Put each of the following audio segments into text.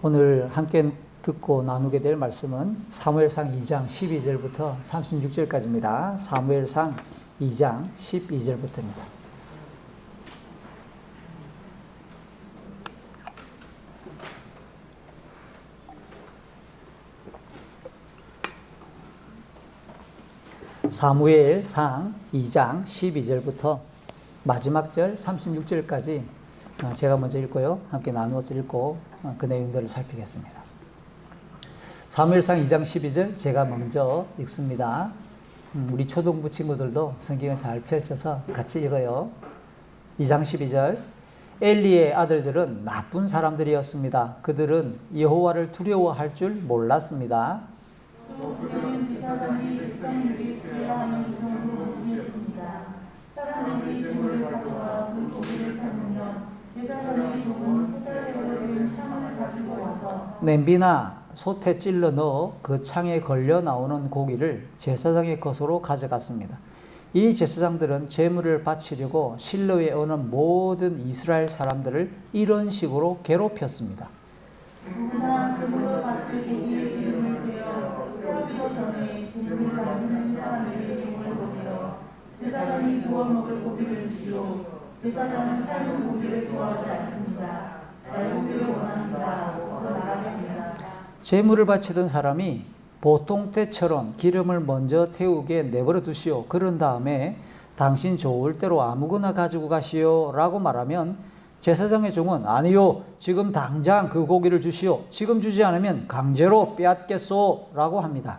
오늘 함께 듣고 나누게 될 말씀은 사무엘상 2장 12절부터 36절까지입니다. 사무엘상 2장 12절부터입니다. 사무엘상 2장 12절부터 마지막 절 36절까지 제가 먼저 읽고요. 함께 나누어서 읽고 그 내용들을 살피겠습니다. 사무엘상 2장 12절 제가 먼저 읽습니다. 우리 초등부 친구들도 성경을 잘 펼쳐서 같이 읽어요. 2장 12절 엘리의 아들들은 나쁜 사람들이었습니다. 그들은 여호와를 두려워할 줄 몰랐습니다. 냄비나 솥에 찔러 넣어 그 창에 걸려 나오는 고기를 제사장의 것으로 가져갔습니다. 이 제사장들은 제물을 바치려고 실로에 오는 모든 이스라엘 사람들을 이런 식으로 괴롭혔습니다. 제사장이 구워 먹을 고기를 주시오. 제사장은 삶은 고기를 좋아하지 않습니다. 날고기를 원합니다. 제물을 바치던 사람이 보통 때처럼 기름을 먼저 태우게 내버려 두시오. 그런 다음에 당신 좋을 대로 아무거나 가지고 가시오 라고 말하면 제사장의 종은 아니요, 지금 당장 그 고기를 주시오. 지금 주지 않으면 강제로 빼앗겠소 라고 합니다.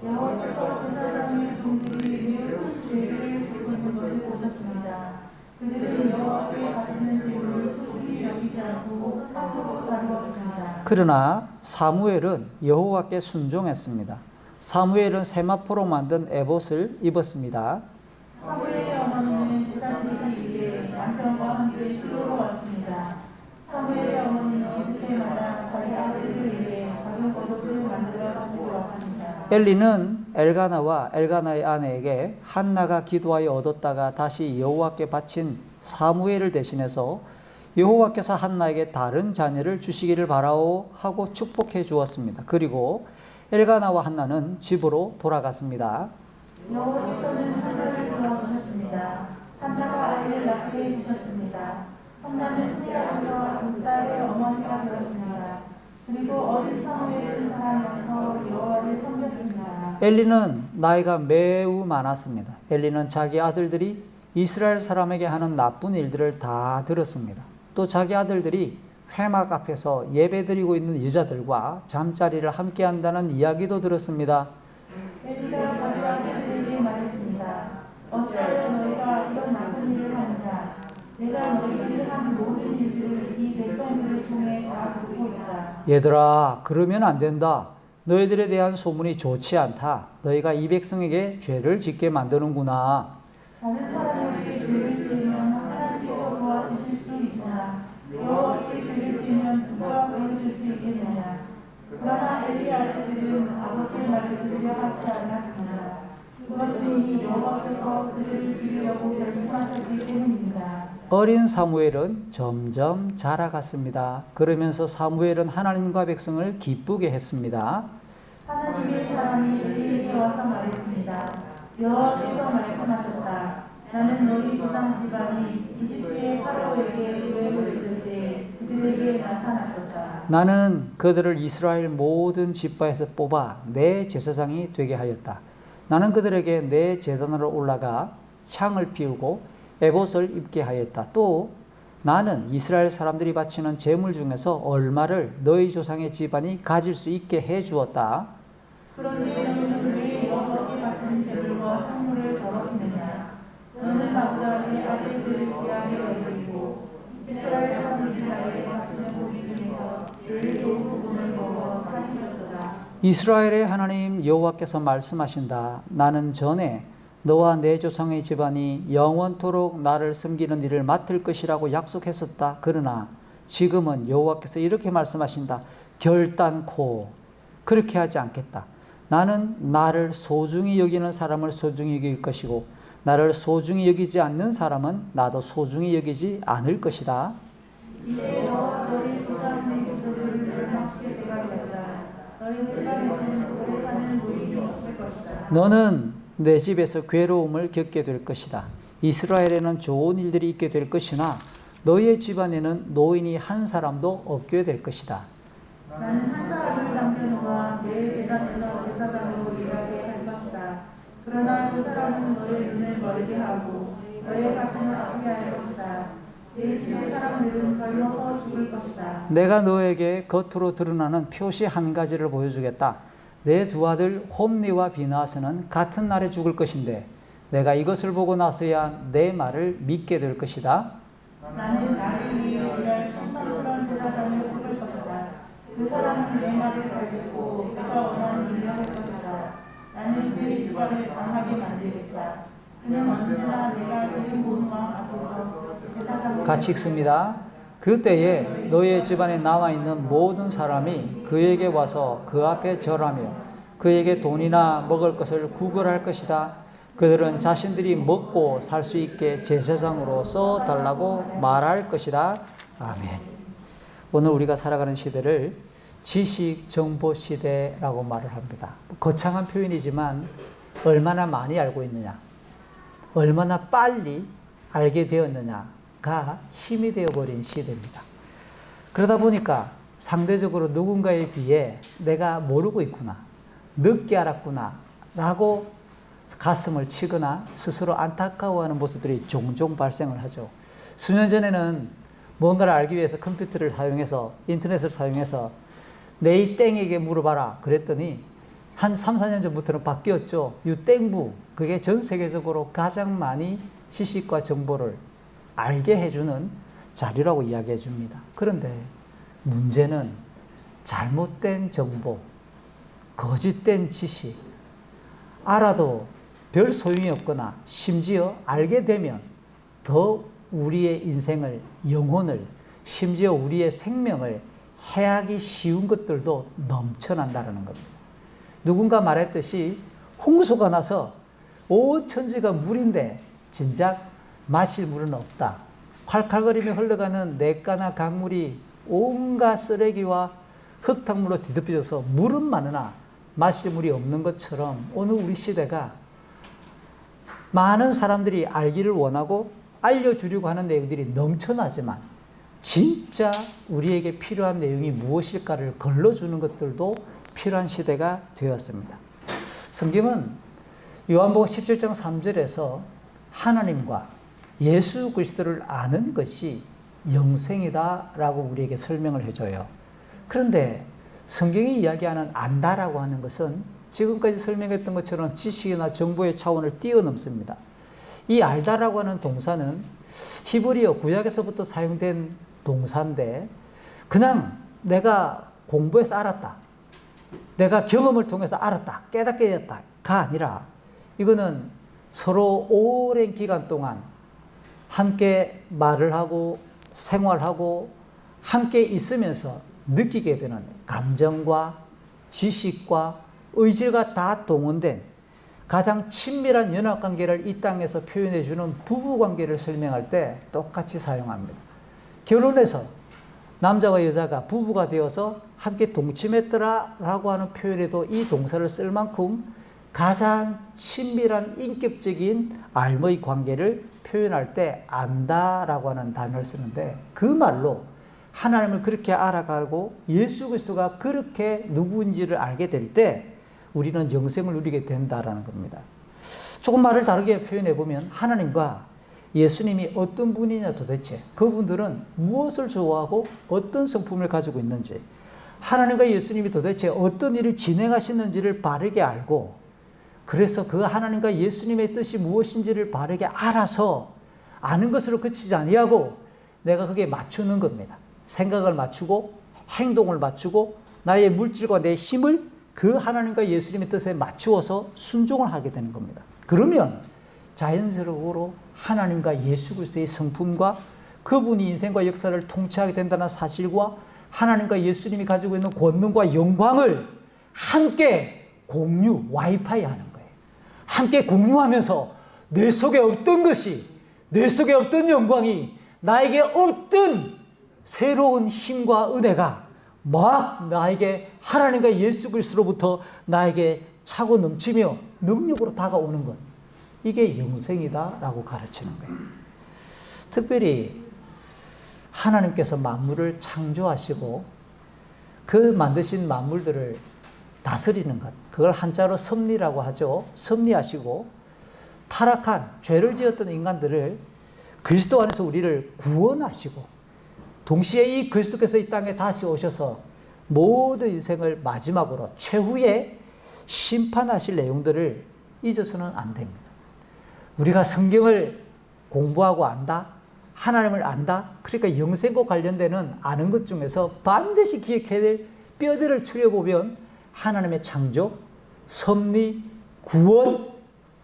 여호와께서 제사장의 종들이 큰 죄를 지고 있는 것을 보셨습니다. 그들은 여호와께 바치는 제물을 소중히 여기지 않고 함부로 다루었습니다. 그러나 사무엘은 여호와께 순종했습니다. 사무엘은 세마포로 만든 에봇을 입었습니다. 사무엘의 어머니는 제사장이 위해 남편과 함께 시로로 왔습니다. 사무엘의 어머니는 그때마다 자기 아들을 위해 작은 겉옷을 만들어 가지고 왔습니다. 엘리는 엘가나와 엘가나의 아내에게 한나가 기도하여 얻었다가 다시 여호와께 바친 사무엘을 대신해서 여호와께서 한나에게 다른 자녀를 주시기를 바라오 하고 축복해 주었습니다. 그리고 엘가나와 한나는 집으로 돌아갔습니다. 여호와께서는 한나를 도와주셨습니다. 한나가 아이를 낳게 해주셨습니다. 한나는 세 아들과 두 딸의 어머니가 되었습니다. 그리고 어린 사무엘을 사랑하면서 여호와를 섬겼습니다. 엘리는 나이가 매우 많았습니다. 엘리는 자기 아들들이 이스라엘 사람에게 하는 나쁜 일들을 다 들었습니다. 또 자기 아들들이 회막 앞에서 예배드리고 있는 여자들과 잠자리를 함께 한다는 이야기도 들었습니다. 엘리가 자기 아들들에게 말했습니다. 어찌하여 너희가 이런 나쁜 일을 하느냐? 내가 너희들이 한 모든 일들을 이 백성들을 통해 다 듣고 있다. 얘들아, 그러면 안 된다. 너희들에 대한 소문이 좋지 않다. 너희가 이 백성에게 죄를 짓게 만드는구나. 다른 사람에게 죄를 지으면 하나님께서 도와주실 수 있으나 여호와께 죄를 지으면 누가 구해줄 수 있겠느냐. 그러나 엘리 아들들은 아버지의 말을 들으려 하지 않았습니다. 그것은 이미 여호와께서 그들을 죽이려고 결심하셨기 때문입니다. 어린 사무엘은 점점 자라갔습니다. 그러면서 사무엘은 하나님과 백성을 기쁘게 했습니다. 하나님의 사람이 엘리에게 와서 말했습니다. 여호와께서 말씀하셨다. 나는 너희 조상 집안이 이집트의 파라오에게 유해고 있을 때 그들에게 나타났었다. 나는 그들을 이스라엘 모든 지파에서 뽑아 내 제사장이 되게 하였다. 나는 그들에게 내 제단으로 올라가 향을 피우고 에봇을 입게 하였다. 또 나는 이스라엘 사람들이 바치는 제물 중에서 얼마를 너희 조상의 집안이 가질 수 있게 해 주었다. 그런데 너는 왜 여호와께 바치는 제물과 상물을 더럽히느냐? 너는 나보다 내 아들들을 귀하게 여기고 이스라엘 사람들이 나에게 바치는 고기 중에서 제일 좋은 부분을 먹어 사주었도다. 이스라엘의 하나님 여호와께서 말씀하신다. 나는 전에 너와 내 조상의 집안이 영원토록 나를 섬기는 일을 맡을 것이라고 약속했었다. 그러나 지금은 여호와께서 이렇게 말씀하신다. 결단코 그렇게 하지 않겠다. 나는 나를 소중히 여기는 사람을 소중히 여길 것이고 나를 소중히 여기지 않는 사람은 나도 소중히 여기지 않을 것이다. 이제 너와 너희 조상 제국들을 멸망 너희 집안에는 오래 사는 노인이 없을 것이다. 너는 내 집에서 괴로움을 겪게 될 것이다. 이스라엘에는 좋은 일들이 있게 될 것이나 너희의 집안에는 노인이 한 사람도 없게 될 것이다. 나는 한 사람을 남겨놓아 내 제단에서 제사장으로 일하게 할 것이다. 그러나 그 사람은 너의 눈을 멀게 하고 너의 가슴을 아프게 할 것이다. 내 집의 사람들은 젊어서 죽을 것이다. 내가 너에게 겉으로 드러나는 표시 한 가지를 보여주겠다. 내 두 아들 홈리와 비나스는 같은 날에 죽을 것인데 내가 이것을 보고 나서야 내 말을 믿게 될 것이다. 나는 나를 위해 일할 성삼스러운 제사장을 뽑을 것이다. 그 사람은 내 말을 잘 듣고 내가 원하는 일을 할 것이다. 나는 그의 집안을 강하게 만들겠다. 그는 언제나 내가 그의 본왕 앞에서 제사장을 같이 읽습니다. 그때에 너의 집안에 남아있는 모든 사람이 그에게 와서 그 앞에 절하며 그에게 돈이나 먹을 것을 구걸할 것이다. 그들은 자신들이 먹고 살 수 있게 제사장으로 써달라고 말할 것이다. 아멘. 오늘 우리가 살아가는 시대를 지식 정보 시대라고 말을 합니다. 거창한 표현이지만 얼마나 많이 알고 있느냐, 얼마나 빨리 알게 되었느냐가 힘이 되어버린 시대입니다. 그러다 보니까 상대적으로 누군가에 비해 내가 모르고 있구나, 늦게 알았구나 라고 가슴을 치거나 스스로 안타까워하는 모습들이 종종 발생을 하죠. 수년 전에는 뭔가를 알기 위해서 컴퓨터를 사용해서 인터넷을 사용해서 내 이 땡에게 물어봐라 그랬더니 한 3, 4년 전부터는 바뀌었죠. 유땡부, 그게 전 세계적으로 가장 많이 지식과 정보를 알게 해주는 자료라고 이야기해 줍니다. 그런데 문제는 잘못된 정보, 거짓된 지식, 알아도 별 소용이 없거나 심지어 알게 되면 더 우리의 인생을, 영혼을, 심지어 우리의 생명을 해하기 쉬운 것들도 넘쳐난다는 겁니다. 누군가 말했듯이 홍수가 나서 온 천지가 물인데 진작 마실 물은 없다. 콸콸거리며 흘러가는 냇가나 강물이 온갖 쓰레기와 흙탕물로 뒤덮여져서 물은 많으나 마실 물이 없는 것처럼 오늘 우리 시대가 많은 사람들이 알기를 원하고 알려주려고 하는 내용들이 넘쳐나지만 진짜 우리에게 필요한 내용이 무엇일까를 걸러주는 것들도 필요한 시대가 되었습니다. 성경은 요한복음 17장 3절에서 하나님과 예수 그리스도를 아는 것이 영생이다라고 우리에게 설명을 해줘요. 그런데 성경이 이야기하는 안다라고 하는 것은 지금까지 설명했던 것처럼 지식이나 정보의 차원을 뛰어넘습니다. 이 알다라고 하는 동사는 히브리어 구약에서부터 사용된 동사인데 그냥 내가 공부해서 알았다, 내가 경험을 통해서 알았다, 깨닫게 되었다가 아니라 이거는 서로 오랜 기간 동안 함께 말을 하고 생활하고 함께 있으면서 느끼게 되는 감정과 지식과 의지가 다 동원된 가장 친밀한 연합관계를 이 땅에서 표현해주는 부부관계를 설명할 때 똑같이 사용합니다. 결혼해서 남자와 여자가 부부가 되어서 함께 동침했더라라고 하는 표현에도 이 동사를 쓸 만큼 가장 친밀한 인격적인 알머의 관계를 표현할 때 안다라고 하는 단어를 쓰는데 그 말로 하나님을 그렇게 알아가고 예수 그리스도가 그렇게 누구인지를 알게 될 때 우리는 영생을 누리게 된다라는 겁니다. 조금 말을 다르게 표현해 보면 하나님과 예수님이 어떤 분이냐, 도대체 그분들은 무엇을 좋아하고 어떤 성품을 가지고 있는지, 하나님과 예수님이 도대체 어떤 일을 진행하시는지를 바르게 알고, 그래서 그 하나님과 예수님의 뜻이 무엇인지를 바르게 알아서 아는 것으로 그치지 아니하고 내가 거기에 맞추는 겁니다. 생각을 맞추고 행동을 맞추고 나의 물질과 내 힘을 그 하나님과 예수님의 뜻에 맞추어서 순종을 하게 되는 겁니다. 그러면 자연스러운 하나님과 예수 그리스도의 성품과 그분이 인생과 역사를 통치하게 된다는 사실과 하나님과 예수님이 가지고 있는 권능과 영광을 함께 공유, 와이파이 하는 거예요. 함께 공유하면서 내 속에 없던 것이, 내 속에 없던 영광이, 나에게 없던 새로운 힘과 은혜가 막 나에게 하나님과 예수 그리스도로부터 나에게 차고 넘치며 능력으로 다가오는 것. 이게 영생이다라고 가르치는 거예요. 특별히 하나님께서 만물을 창조하시고 그 만드신 만물들을 다스리는 것. 그걸 한자로 섭리라고 하죠. 섭리하시고 타락한 죄를 지었던 인간들을 그리스도 안에서 우리를 구원하시고 동시에 이 그리스도께서 이 땅에 다시 오셔서 모든 인생을 마지막으로 최후의 심판하실 내용들을 잊어서는 안 됩니다. 우리가 성경을 공부하고 안다, 하나님을 안다, 그러니까 영생과 관련되는 아는 것 중에서 반드시 기억해야 될 뼈대를 추려보면 하나님의 창조, 섭리, 구원,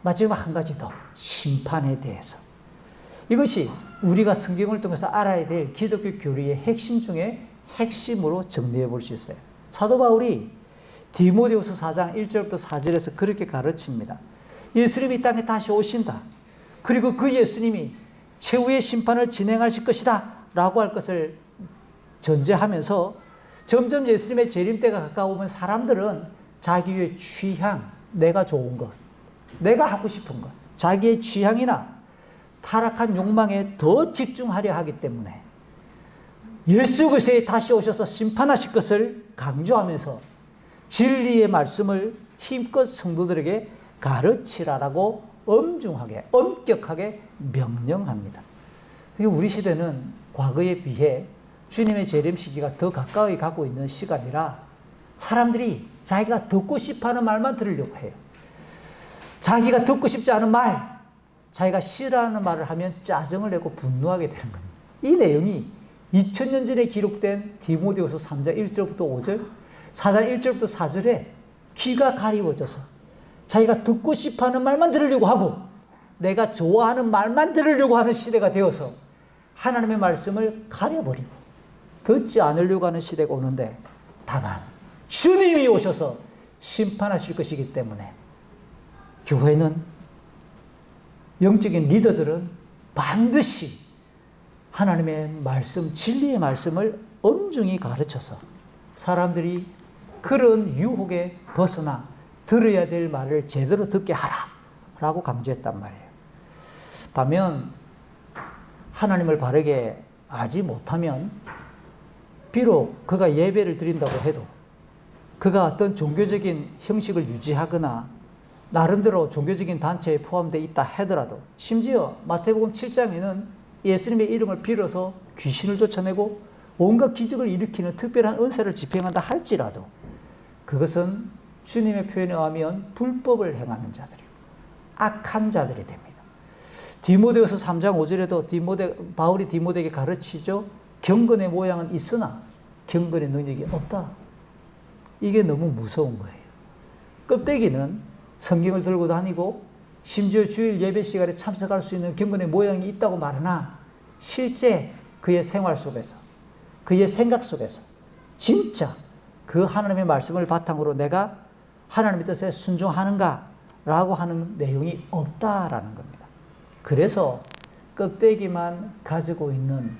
마지막 한 가지 더, 심판에 대해서. 이것이 우리가 성경을 통해서 알아야 될 기독교 교리의 핵심 중에 핵심으로 정리해 볼 수 있어요. 사도 바울이 디모데후서 4장 1절부터 4절에서 그렇게 가르칩니다. 예수님이 이 땅에 다시 오신다. 그리고 그 예수님이 최후의 심판을 진행하실 것이다 라고 할 것을 전제하면서 점점 예수님의 재림 때가 가까우면 사람들은 자기의 취향, 내가 좋은 것, 내가 하고 싶은 것, 자기의 취향이나 타락한 욕망에 더 집중하려 하기 때문에 예수 그리스도에 다시 오셔서 심판하실 것을 강조하면서 진리의 말씀을 힘껏 성도들에게 가르치라라고 엄중하게, 엄격하게 명령합니다. 우리 시대는 과거에 비해 주님의 재림 시기가 더 가까이 가고 있는 시간이라 사람들이 자기가 듣고 싶어하는 말만 들으려고 해요. 자기가 듣고 싶지 않은 말, 자기가 싫어하는 말을 하면 짜증을 내고 분노하게 되는 겁니다. 이 내용이 2000년 전에 기록된 디모데후서 3장 1절부터 5절, 4장 1절부터 4절에 귀가 가리워져서 자기가 듣고 싶어하는 말만 들으려고 하고 내가 좋아하는 말만 들으려고 하는 시대가 되어서 하나님의 말씀을 가려버리고 듣지 않으려고 하는 시대가 오는데, 다만 주님이 오셔서 심판하실 것이기 때문에 교회는, 영적인 리더들은 반드시 하나님의 말씀, 진리의 말씀을 엄중히 가르쳐서 사람들이 그런 유혹에 벗어나 들어야 될 말을 제대로 듣게 하라 라고 강조했단 말이에요. 반면 하나님을 바르게 알지 못하면 비록 그가 예배를 드린다고 해도, 그가 어떤 종교적인 형식을 유지하거나 나름대로 종교적인 단체에 포함되어 있다 하더라도, 심지어 마태복음 7장에는 예수님의 이름을 빌어서 귀신을 쫓아내고 온갖 기적을 일으키는 특별한 은사를 집행한다 할지라도 그것은 주님의 표현에 의하면 불법을 행하는 자들이고 악한 자들이 됩니다. 디모데후서 3장 5절에도 바울이 디모데에게 가르치죠. 경건의 모양은 있으나 경건의 능력이 없다. 이게 너무 무서운 거예요. 껍데기는 성경을 들고 다니고 심지어 주일 예배 시간에 참석할 수 있는 경건의 모양이 있다고 말하나 실제 그의 생활 속에서, 그의 생각 속에서 진짜 그 하나님의 말씀을 바탕으로 내가 하나님의 뜻에 순종하는가라고 하는 내용이 없다라는 겁니다. 그래서 껍데기만 가지고 있는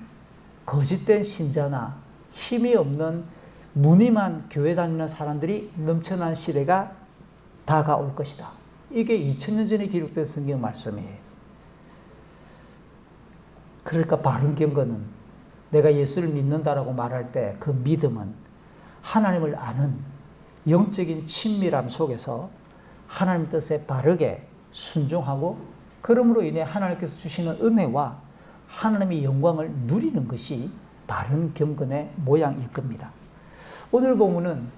거짓된 신자나 힘이 없는 무늬만 교회 다니는 사람들이 넘쳐난 시대가 다가올 것이다. 이게 2000년 전에 기록된 성경 말씀이에요. 그러니까 바른 경건은, 내가 예수를 믿는다라고 말할 때 그 믿음은 하나님을 아는 영적인 친밀함 속에서 하나님 뜻에 바르게 순종하고, 그러므로 인해 하나님께서 주시는 은혜와 하나님의 영광을 누리는 것이 바른 경건의 모양일 겁니다. 오늘 본문은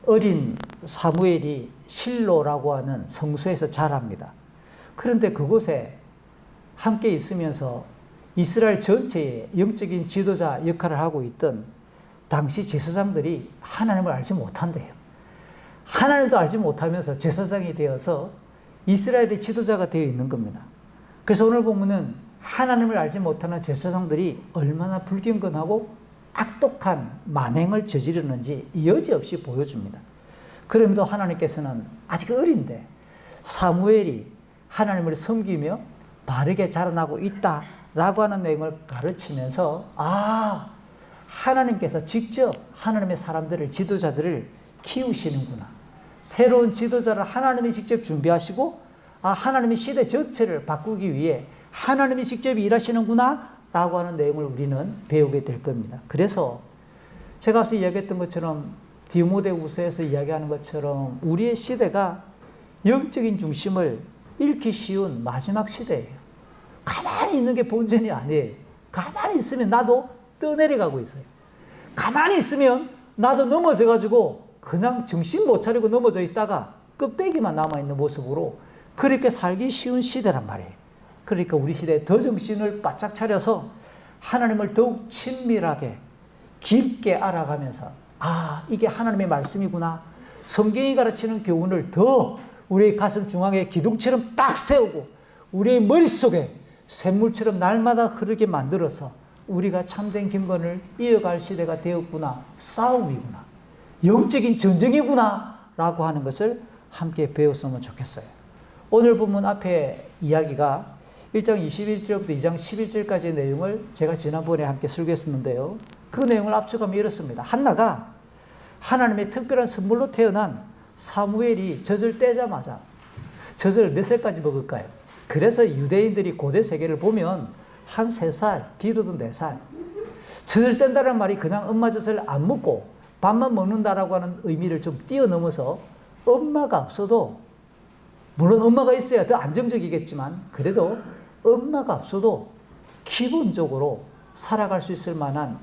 어린 사무엘이 실로라고 하는 성소에서 자랍니다. 그런데 그곳에 함께 있으면서 이스라엘 전체의 영적인 지도자 역할을 하고 있던 당시 제사장들이 하나님을 알지 못한대요. 하나님도 알지 못하면서 제사장이 되어서 이스라엘의 지도자가 되어 있는 겁니다. 그래서 오늘 보면은 하나님을 알지 못하는 제사장들이 얼마나 불경건하고 악독한 만행을 저지르는지 여지없이 보여줍니다. 그럼에도 하나님께서는 아직 어린데 사무엘이 하나님을 섬기며 바르게 자라나고 있다라고 하는 내용을 가르치면서, 하나님께서 직접 하나님의 사람들을, 지도자들을 키우시는구나. 새로운 지도자를 하나님이 직접 준비하시고, 하나님이 시대 전체를 바꾸기 위해 하나님이 직접 일하시는구나 라고 하는 내용을 우리는 배우게 될 겁니다. 그래서 제가 앞서 이야기했던 것처럼, 디모데후서에서 이야기하는 것처럼 우리의 시대가 영적인 중심을 잃기 쉬운 마지막 시대예요. 가만히 있는 게 본전이 아니에요. 가만히 있으면 나도 떠내려가고 있어요. 가만히 있으면 나도 넘어져가지고 그냥 정신 못 차리고 넘어져 있다가 껍데기만 남아있는 모습으로 그렇게 살기 쉬운 시대란 말이에요. 그러니까 우리 시대에 더 정신을 바짝 차려서 하나님을 더욱 친밀하게 깊게 알아가면서, 이게 하나님의 말씀이구나. 성경이 가르치는 교훈을 더 우리의 가슴 중앙에 기둥처럼 딱 세우고 우리의 머릿속에 샘물처럼 날마다 흐르게 만들어서 우리가 참된 경건을 이어갈 시대가 되었구나. 싸움이구나. 영적인 전쟁이구나. 라고 하는 것을 함께 배웠으면 좋겠어요. 오늘 본문 앞에 이야기가 1장 21절부터 2장 11절까지의 내용을 제가 지난번에 함께 설교했었는데요. 그 내용을 압축하면 이렇습니다. 한나가 하나님의 특별한 선물로 태어난 사무엘이 젖을 떼자마자, 젖을 몇 살까지 먹을까요? 그래서 유대인들이 고대 세계를 보면 한 3살, 길어도 4살. 젖을 뗀다는 말이 그냥 엄마 젖을 안 먹고 밥만 먹는다라고 하는 의미를 좀 뛰어넘어서 엄마가 없어도, 물론 엄마가 있어야 더 안정적이겠지만 그래도 엄마가 없어도 기본적으로 살아갈 수 있을 만한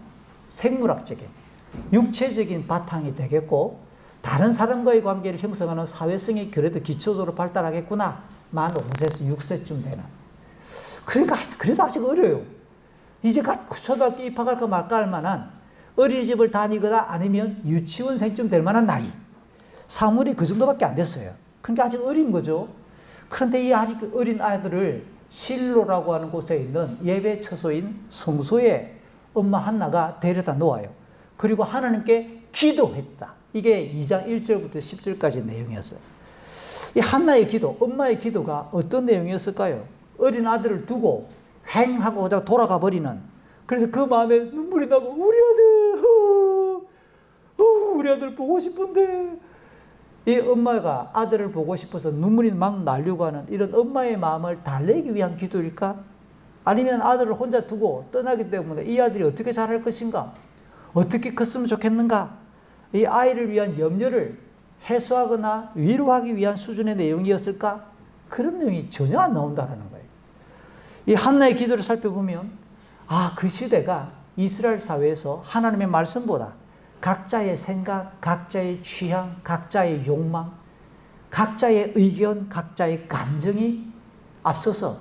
생물학적인, 육체적인 바탕이 되겠고, 다른 사람과의 관계를 형성하는 사회성이 그래도 기초적으로 발달하겠구나. 만 5세에서 6세쯤 되는. 그러니까 그래도 아직 어려요. 이제 초등학교 입학할까 말까 할 만한, 어린이집을 다니거나 아니면 유치원생쯤 될 만한 나이. 사무엘이 그 정도밖에 안 됐어요. 그러니까 아직 어린 거죠. 그런데 이 아직 어린 아이들을 실로라고 하는 곳에 있는 예배 처소인 성소에 엄마 한나가 데려다 놓아요. 그리고 하나님께 기도했다. 이게 2장 1절부터 10절까지 내용이었어요. 이 한나의 기도, 엄마의 기도가 어떤 내용이었을까요? 어린 아들을 두고 횡 하고 그다가 돌아가 버리는, 그래서 그 마음에 눈물이 나고 우리 아들 보고 싶은데, 이 엄마가 아들을 보고 싶어서 눈물이 막 나려고 하는 이런 엄마의 마음을 달래기 위한 기도일까? 아니면 아들을 혼자 두고 떠나기 때문에 이 아들이 어떻게 자랄 것인가? 어떻게 컸으면 좋겠는가? 이 아이를 위한 염려를 해소하거나 위로하기 위한 수준의 내용이었을까? 그런 내용이 전혀 안 나온다는 거예요. 이 한나의 기도를 살펴보면, 그 시대가 이스라엘 사회에서 하나님의 말씀보다 각자의 생각, 각자의 취향, 각자의 욕망, 각자의 의견, 각자의 감정이 앞서서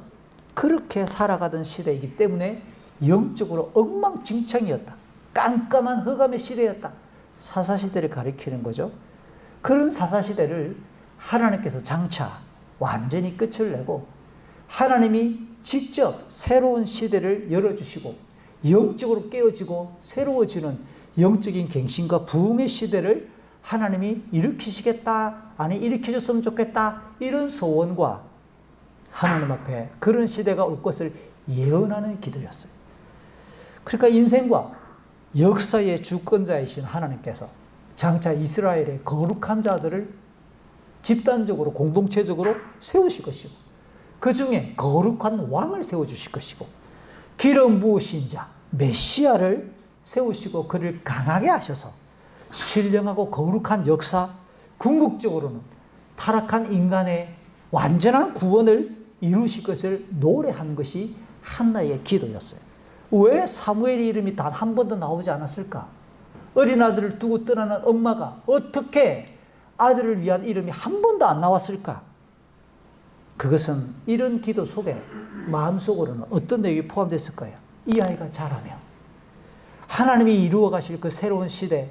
그렇게 살아가던 시대이기 때문에 영적으로 엉망진창이었다. 깜깜한 흑암의 시대였다. 사사시대를 가리키는 거죠. 그런 사사시대를 하나님께서 장차 완전히 끝을 내고 하나님이 직접 새로운 시대를 열어주시고 영적으로 깨어지고 새로워지는 영적인 갱신과 부흥의 시대를 하나님이 일으키시겠다, 아니 일으켜줬으면 좋겠다, 이런 소원과 하나님 앞에 그런 시대가 올 것을 예언하는 기도였어요. 그러니까 인생과 역사의 주권자이신 하나님께서 장차 이스라엘의 거룩한 자들을 집단적으로 공동체적으로 세우실 것이고, 그 중에 거룩한 왕을 세워주실 것이고, 기름 부으신 자 메시아를 세우시고 그를 강하게 하셔서 신령하고 거룩한 역사, 궁극적으로는 타락한 인간의 완전한 구원을 이루실 것을 노래한 것이 한나의 기도였어요. 왜 사무엘의 이름이 단 한 번도 나오지 않았을까? 어린 아들을 두고 떠나는 엄마가 어떻게 아들을 위한 이름이 한 번도 안 나왔을까? 그것은 이런 기도 속에 마음속으로는 어떤 내용이 포함됐을까요? 이 아이가 자라면 하나님이 이루어 가실 그 새로운 시대,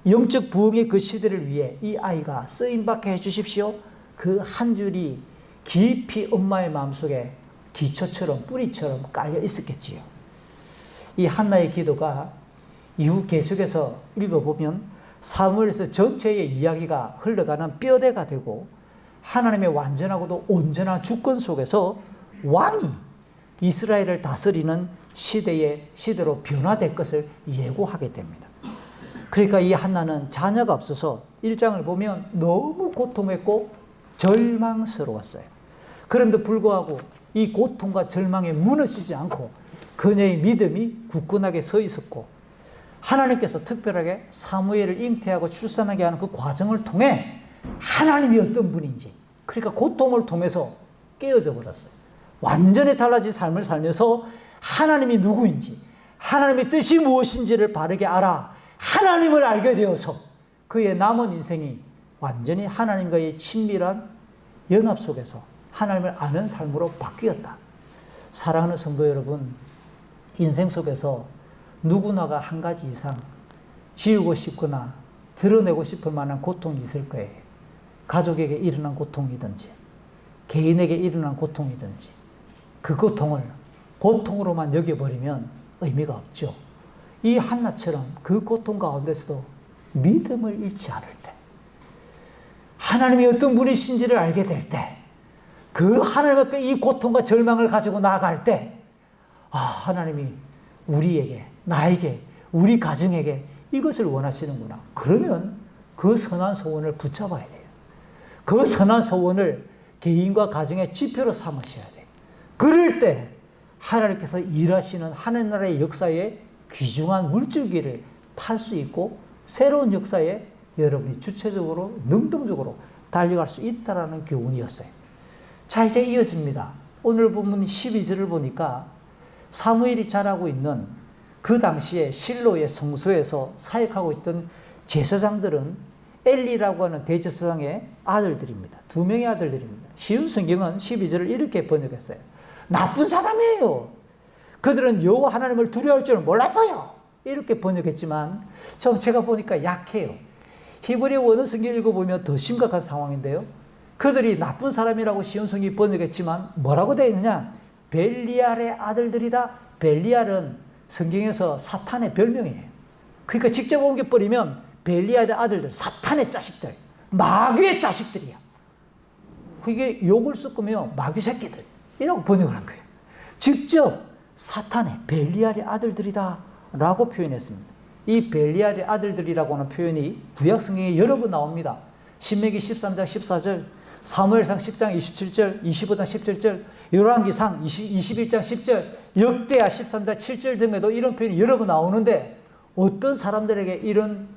영적 부흥의 그 시대를 위해 이 아이가 쓰임받게 해주십시오. 그 한 줄이 깊이 엄마의 마음속에 기초처럼 뿌리처럼 깔려 있었겠지요. 이 한나의 기도가 이후 계속해서 읽어보면 사무엘에서 전체의 이야기가 흘러가는 뼈대가 되고 하나님의 완전하고도 온전한 주권 속에서 왕이 이스라엘을 다스리는 시대로 변화될 것을 예고하게 됩니다. 그러니까 이 한나는 자녀가 없어서 1장을 보면 너무 고통했고 절망스러웠어요. 그런데 불구하고 이 고통과 절망에 무너지지 않고 그녀의 믿음이 굳건하게 서 있었고, 하나님께서 특별하게 사무엘을 잉태하고 출산하게 하는 그 과정을 통해 하나님이 어떤 분인지, 그러니까 고통을 통해서 깨어져 버렸어요. 완전히 달라진 삶을 살면서 하나님이 누구인지, 하나님의 뜻이 무엇인지를 바르게 알아 하나님을 알게 되어서 그의 남은 인생이 완전히 하나님과의 친밀한 연합 속에서 하나님을 아는 삶으로 바뀌었다. 사랑하는 성도 여러분, 인생 속에서 누구나가 한 가지 이상 지우고 싶거나 드러내고 싶을 만한 고통이 있을 거예요. 가족에게 일어난 고통이든지 개인에게 일어난 고통이든지, 그 고통을 고통으로만 여겨버리면 의미가 없죠. 이 한나처럼 그 고통 가운데서도 믿음을 잃지 않을 때, 하나님이 어떤 분이신지를 알게 될 때, 그 하나님 앞에 이 고통과 절망을 가지고 나아갈 때, 하나님이 우리에게, 나에게, 우리 가정에게 이것을 원하시는구나. 그러면 그 선한 소원을 붙잡아야 돼요. 그 선한 소원을 개인과 가정의 지표로 삼으셔야 돼요. 그럴 때 하나님께서 일하시는 하나님 나라의 역사에 귀중한 물줄기를 탈 수 있고, 새로운 역사에 여러분이 주체적으로 능동적으로 달려갈 수 있다라는 교훈이었어요. 자, 이제 이어집니다. 오늘 본문 12절을 보니까 사무엘이 자라고 있는 그 당시에 실로의 성소에서 사역하고 있던 제사장들은 엘리라고 하는 대제사장의 아들들입니다. 2명의 아들들입니다. 쉬운 성경은 12절을 이렇게 번역했어요. 나쁜 사람이에요. 그들은 여호와 하나님을 두려워할 줄 몰랐어요. 이렇게 번역했지만 제가 보니까 약해요. 히브리 원어 성경 읽어보면 더 심각한 상황인데요. 그들이 나쁜 사람이라고 쉬운 성경이 번역했지만 뭐라고 되어 있느냐? 벨리알의 아들들이다. 벨리알은 성경에서 사탄의 별명이에요. 그러니까 직접 옮겨버리면 벨리알의 아들들, 사탄의 자식들, 마귀의 자식들이야. 이게 욕을 섞으면 마귀 새끼들이라고 번역을 한 거예요. 직접 사탄의 벨리알의 아들들이다 라고 표현했습니다. 이 벨리알의 아들들이라고 하는 표현이 구약 성경에 여러 번 나옵니다. 신명기 13장 14절, 사무엘상 10장 27절, 25장 17절, 열왕기상 21장 10절, 역대하 13장 7절 등에도 이런 표현이 여러 번 나오는데, 어떤 사람들에게 이런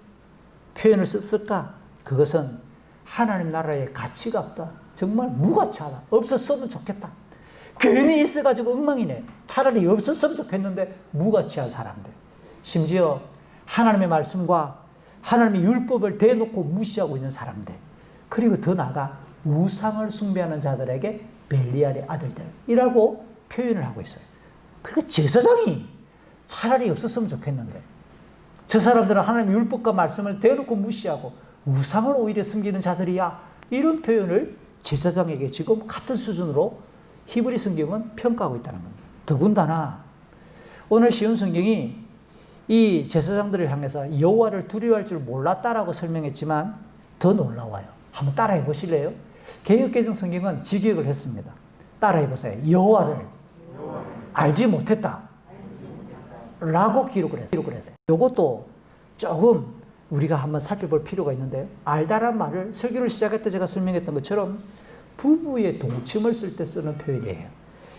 표현을 썼을까? 그것은 하나님 나라의 가치가 없다. 정말 무가치하다. 없었으면 좋겠다. 괜히 있어가지고 엉망이네. 차라리 없었으면 좋겠는데 무가치한 사람들. 심지어 하나님의 말씀과 하나님의 율법을 대놓고 무시하고 있는 사람들. 그리고 더 나아가 우상을 숭배하는 자들에게 벨리알의 아들들이라고 표현을 하고 있어요. 그러니까 제사장이 차라리 없었으면 좋겠는데, 저 사람들은 하나님의 율법과 말씀을 대놓고 무시하고 우상을 오히려 섬기는 자들이야. 이런 표현을 제사장에게 지금 같은 수준으로 히브리 성경은 평가하고 있다는 겁니다. 더군다나 오늘 쉬운 성경이 이 제사장들을 향해서 여호와를 두려워할 줄 몰랐다라고 설명했지만 더 놀라워요. 한번 따라해 보실래요? 개역개정 성경은 직역을 했습니다. 따라해 보세요. 여호와를 알지 못했다 라고 기록을 했어요. 이것도 조금 우리가 한번 살펴볼 필요가 있는데요. 알다란 말을 설교를 시작할 때 제가 설명했던 것처럼 부부의 동침을 쓸 때 쓰는 표현이에요.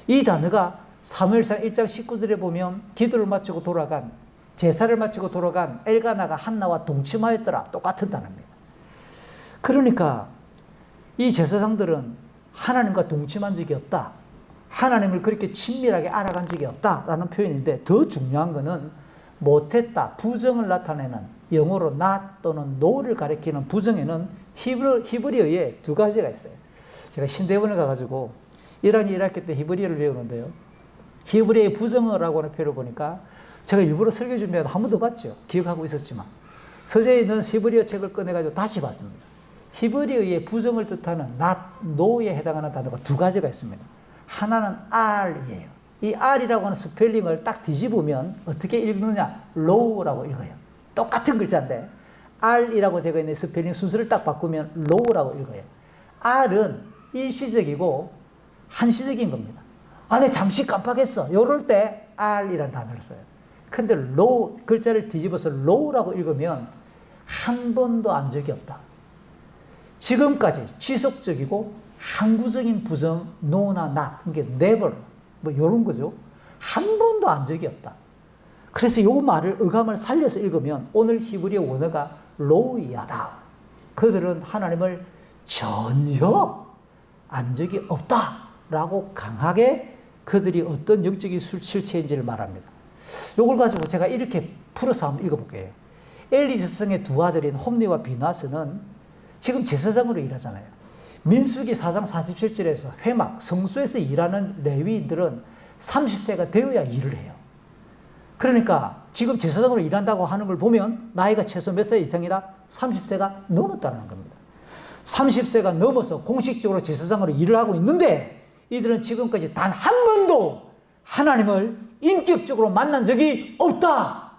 이 단어가 사무엘상 1장 19절에 보면 기도를 마치고 돌아간, 제사를 마치고 돌아간 엘가나가 한나와 동침하였더라. 똑같은 단어입니다. 그러니까 이 제사장들은 하나님과 동침한 적이 없다. 하나님을 그렇게 친밀하게 알아간 적이 없다라는 표현인데, 더 중요한 것은 못했다, 부정을 나타내는, 영어로 not 또는 no를 가리키는 부정에는 히브리어에 두 가지가 있어요. 제가 신대원을 가가지고 1학년 1학기 때 히브리어를 배우는데요. 히브리어의 부정어라고 하는 표현을 보니까 제가 일부러 설교 준비하다 한 번도 봤죠. 기억하고 있었지만 서재에 있는 히브리어 책을 꺼내가지고 다시 봤습니다. 히브리어의 부정을 뜻하는 not, no에 해당하는 단어가 두 가지가 있습니다. 하나는 R이에요. 이 R이라고 하는 스펠링을 딱 뒤집으면 어떻게 읽느냐? low라고 읽어요. 똑같은 글자인데 R이라고 제가 있는 스펠링 순서를 딱 바꾸면 low라고 읽어요. R은 일시적이고 한시적인 겁니다. 아, 내가 잠시 깜빡했어. 요럴 때 R이라는 단어를 써요. 근데 low, 글자를 뒤집어서 low라고 읽으면 한 번도 안 적이 없다. 지금까지 지속적이고 항구적인 부정, no나 not, 이게 never, 뭐 요런 거죠. 한 번도 안 적이 없다. 그래서 요 말을, 어감을 살려서 읽으면 오늘 히브리어 원어가 로이하다. 그들은 하나님을 전혀 안 적이 없다라고 강하게 그들이 어떤 영적인 실체인지를 말합니다. 요걸 가지고 제가 이렇게 풀어서 한번 읽어볼게요. 엘리 제사장의 두 아들인 홈리와 비나스는 지금 제사장으로 일하잖아요. 민수기 4장 47절에서 회막, 성소에서 일하는 레위인들은 30세가 되어야 일을 해요. 그러니까 지금 제사장으로 일한다고 하는 걸 보면 나이가 최소 몇 세 이상이다? 30세가 넘었다는 겁니다. 30세가 넘어서 공식적으로 제사장으로 일을 하고 있는데 이들은 지금까지 단 한 번도 하나님을 인격적으로 만난 적이 없다.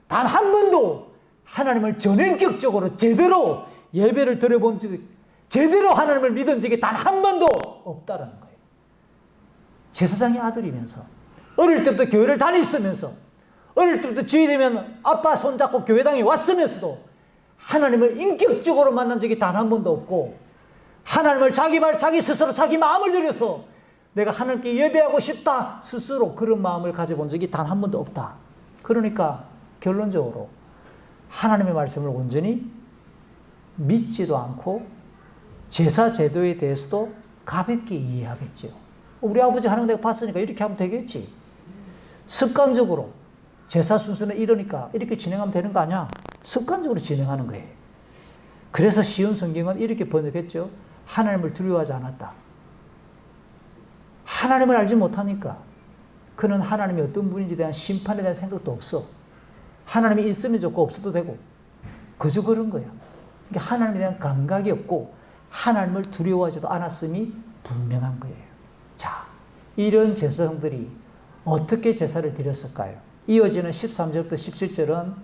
단 한 번도 하나님을 전인격적으로 제대로 예배를 드려본 적이, 제대로 하나님을 믿은 적이 단 한 번도 없다는 거예요. 제사장의 아들이면서 어릴 때부터 교회를 다녔으면서 어릴 때부터 주일 되면 아빠 손잡고 교회당에 왔으면서도 하나님을 인격적으로 만난 적이 단 한 번도 없고 하나님을 자기 스스로 자기 마음을 들여서 내가 하나님께 예배하고 싶다 스스로 그런 마음을 가져본 적이 단 한 번도 없다. 그러니까 결론적으로 하나님의 말씀을 온전히 믿지도 않고 제사 제도에 대해서도 가볍게 이해하겠죠. 우리 아버지 하는 거 내가 봤으니까 이렇게 하면 되겠지. 습관적으로 제사 순서는 이러니까 이렇게 진행하면 되는 거 아니야? 습관적으로 진행하는 거예요. 그래서 쉬운 성경은 이렇게 번역했죠. 하나님을 두려워하지 않았다. 하나님을 알지 못하니까 그는 하나님이 어떤 분인지에 대한 심판에 대한 생각도 없어. 하나님이 있으면 좋고 없어도 되고 그저 그런 거야. 그러니까 하나님에 대한 감각이 없고 하나님을 두려워하지도 않았음이 분명한 거예요. 자, 이런 제사장들이 어떻게 제사를 드렸을까요? 이어지는 13절부터 17절은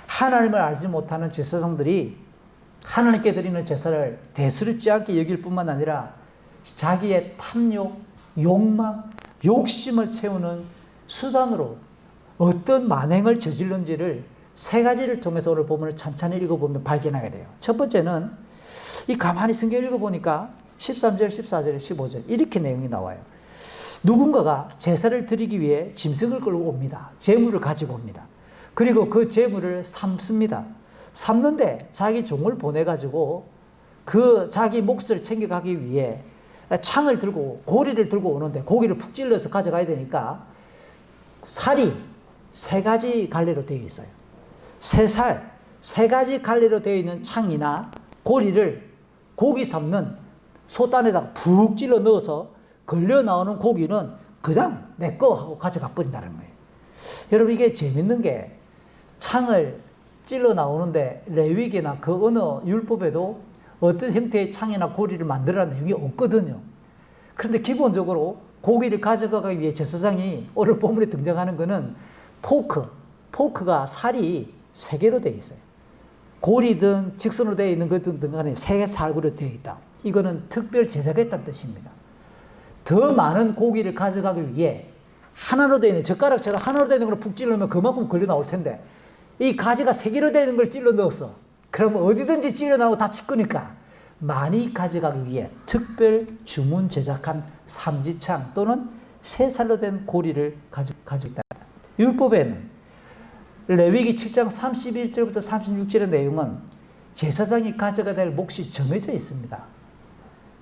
하나님을 알지 못하는 제사장들이 하나님께 드리는 제사를 대수롭지 않게 여길 뿐만 아니라 자기의 탐욕, 욕망, 욕심을 채우는 수단으로 어떤 만행을 저질른지를 세 가지를 통해서 오늘 본문을 찬찬히 읽어보면 발견하게 돼요. 첫 번째는 이 가만히 성경 읽어보니까 13절, 14절, 15절 이렇게 내용이 나와요. 누군가가 제사를 드리기 위해 짐승을 끌고 옵니다. 제물을 가지고 옵니다. 그리고 그 제물을 삶습니다. 삶는데 자기 종을 보내가지고 그 자기 몫을 챙겨가기 위해 창을 들고 고리를 들고 오는데 고기를 푹 찔러서 가져가야 되니까 살이 세 가지 갈래로 되어 있어요. 세 가지 갈래로 되어 있는 창이나 고리를 고기 삶는 소단에다가 푹 찔러 넣어서 걸려 나오는 고기는 그냥 내 거 하고 가져가 버린다는 거예요. 여러분 이게 재밌는 게 창을 찔러 나오는데 레위기나 그 어느 율법에도 어떤 형태의 창이나 고리를 만들라는 내용이 없거든요. 그런데 기본적으로 고기를 가져가기 위해 제사장이 오늘 본문에 등장하는 것은 포크가 살이 세 개로 되어 있어요. 고리든 직선으로 되어 있는 것든 간에 세 살구로 되어 있다. 이거는 특별 제작했다는 뜻입니다. 더 많은 고기를 가져가기 위해 하나로 되어 있는 젓가락처럼 하나로 되어 있는 걸 푹 찔러면 그만큼 걸려 나올 텐데 이 가지가 세 개로 되어 있는 걸 찔러 넣었어. 그러면 어디든지 찔러 나오고 다칠 거니까 많이 가져가기 위해 특별 주문 제작한 삼지창 또는 세 살로 된 고리를 가지고 있다. 율법에는 레위기 7장 31절부터 36절의 내용은 제사장이 가져가야 될 몫이 정해져 있습니다.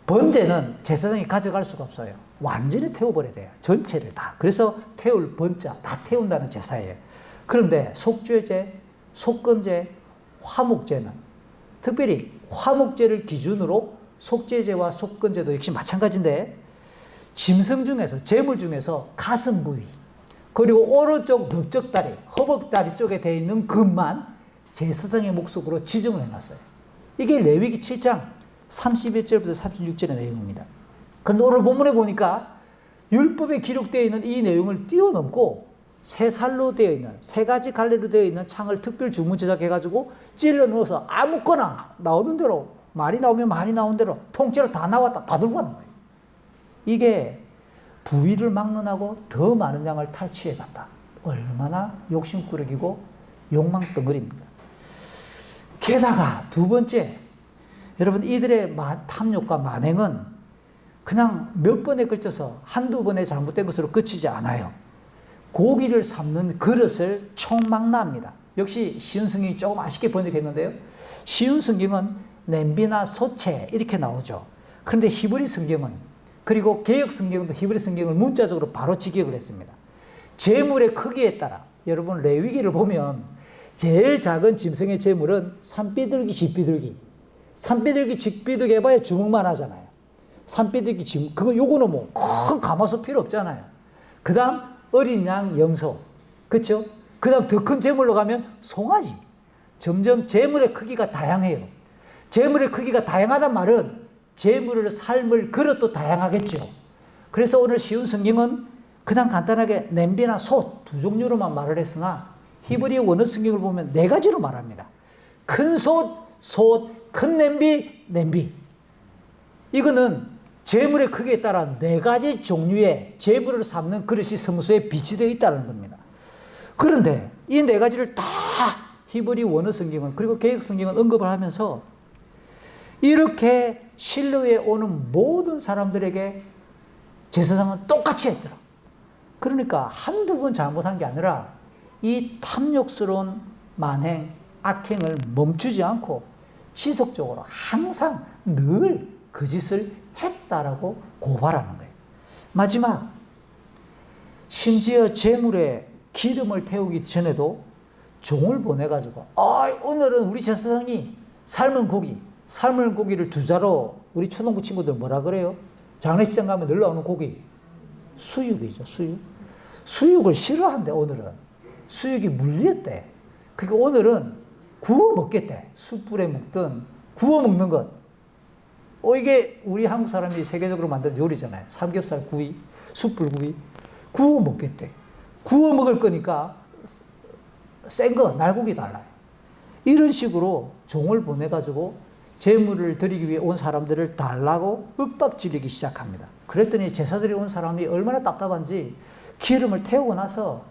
번제는 제사장이 가져갈 수가 없어요. 완전히 태워버려야 돼요. 전체를 다. 그래서 태울 번자, 다 태운다는 제사예요. 그런데 속죄제, 속건제, 화목제는 특별히 화목제를 기준으로 속죄제와 속건제도 역시 마찬가지인데 짐승 중에서, 제물 중에서 가슴 부위, 그리고 오른쪽 넓적다리, 허벅다리 쪽에 되어 있는 것만 제사장의 목적으로 지정을 해놨어요. 이게 레위기 7장 31절부터 36절의 내용입니다. 그런데 오늘 본문에 보니까 율법에 기록되어 있는 이 내용을 뛰어넘고 세 살로 되어 있는, 세 가지 갈래로 되어 있는 창을 특별 주문 제작해가지고 찔러 넣어서 아무거나 나오는 대로, 많이 나오면 많이 나온 대로 통째로 다 나왔다, 다 들고 가는 거예요. 이게 부위를 막론하고 더 많은 양을 탈취해 갔다. 얼마나 욕심꾸러기고 욕망덩어리입니다. 게다가 두 번째, 여러분 이들의 탐욕과 만행은 그냥 몇 번에 걸쳐서 한두 번에 잘못된 것으로 그치지 않아요. 고기를 삶는 그릇을 총망라합니다. 역시 쉬운 성경이 조금 아쉽게 번역했는데요. 쉬운 성경은 냄비나 소채 이렇게 나오죠. 그런데 히브리 성경은, 그리고 개역 성경도 히브리 성경을 문자적으로 바로 직역을 했습니다. 제물의 크기에 따라, 여러분 레위기를 보면 제일 작은 짐승의 제물은 산비둘기, 집비둘기. 산비둘기, 집비둘기 해봐야 주먹만 하잖아요. 산비둘기, 요거는 뭐 큰 가마솥 필요 없잖아요. 그 다음 어린 양, 염소. 그렇죠? 그 다음 더 큰 제물로 가면 송아지. 점점 제물의 크기가 다양해요. 제물의 크기가 다양하단 말은 제물을 삶을 그릇도 다양하겠죠. 그래서 오늘 쉬운 성경은 그냥 간단하게 냄비나 솥 두 종류로만 말을 했으나 히브리 원어 성경을 보면 네 가지로 말합니다. 큰 솥, 큰 냄비, 냄비. 이거는 제물의 크기에 따라 네 가지 종류의 제물을 삶는 그릇이 성소에 비치되어 있다는 겁니다. 그런데 이 네 가지를 다 히브리 원어 성경은, 그리고 개역 성경은 언급을 하면서 이렇게 실로에 오는 모든 사람들에게 제사장은 똑같이 했더라. 그러니까 한두 번 잘못한 게 아니라 이 탐욕스러운 만행, 악행을 멈추지 않고 지속적으로 항상 늘 그 짓을 했다라고 고발하는 거예요. 마지막, 심지어 제물에 기름을 태우기 전에도 종을 보내가지고 오늘은 우리 제사장이 삶은 고기를 두 자로, 우리 초등부 친구들 뭐라 그래요? 장례식장 가면 늘 나오는 고기, 수육이죠. 수육을 싫어한대. 오늘은 수육이 물렸대. 그러니까 오늘은 구워 먹겠대. 숯불에 먹든 구워 먹는 것. 이게 우리 한국 사람이 세계적으로 만든 요리잖아요. 삼겹살 구이, 숯불 구이. 구워 먹겠대. 구워 먹을 거니까 센 거, 날고기 달라요. 이런 식으로 종을 보내가지고 제물을 드리기 위해 온 사람들을 달라고 윽박지르기 시작합니다. 그랬더니 제사들이 온 사람이 얼마나 답답한지 기름을 태우고 나서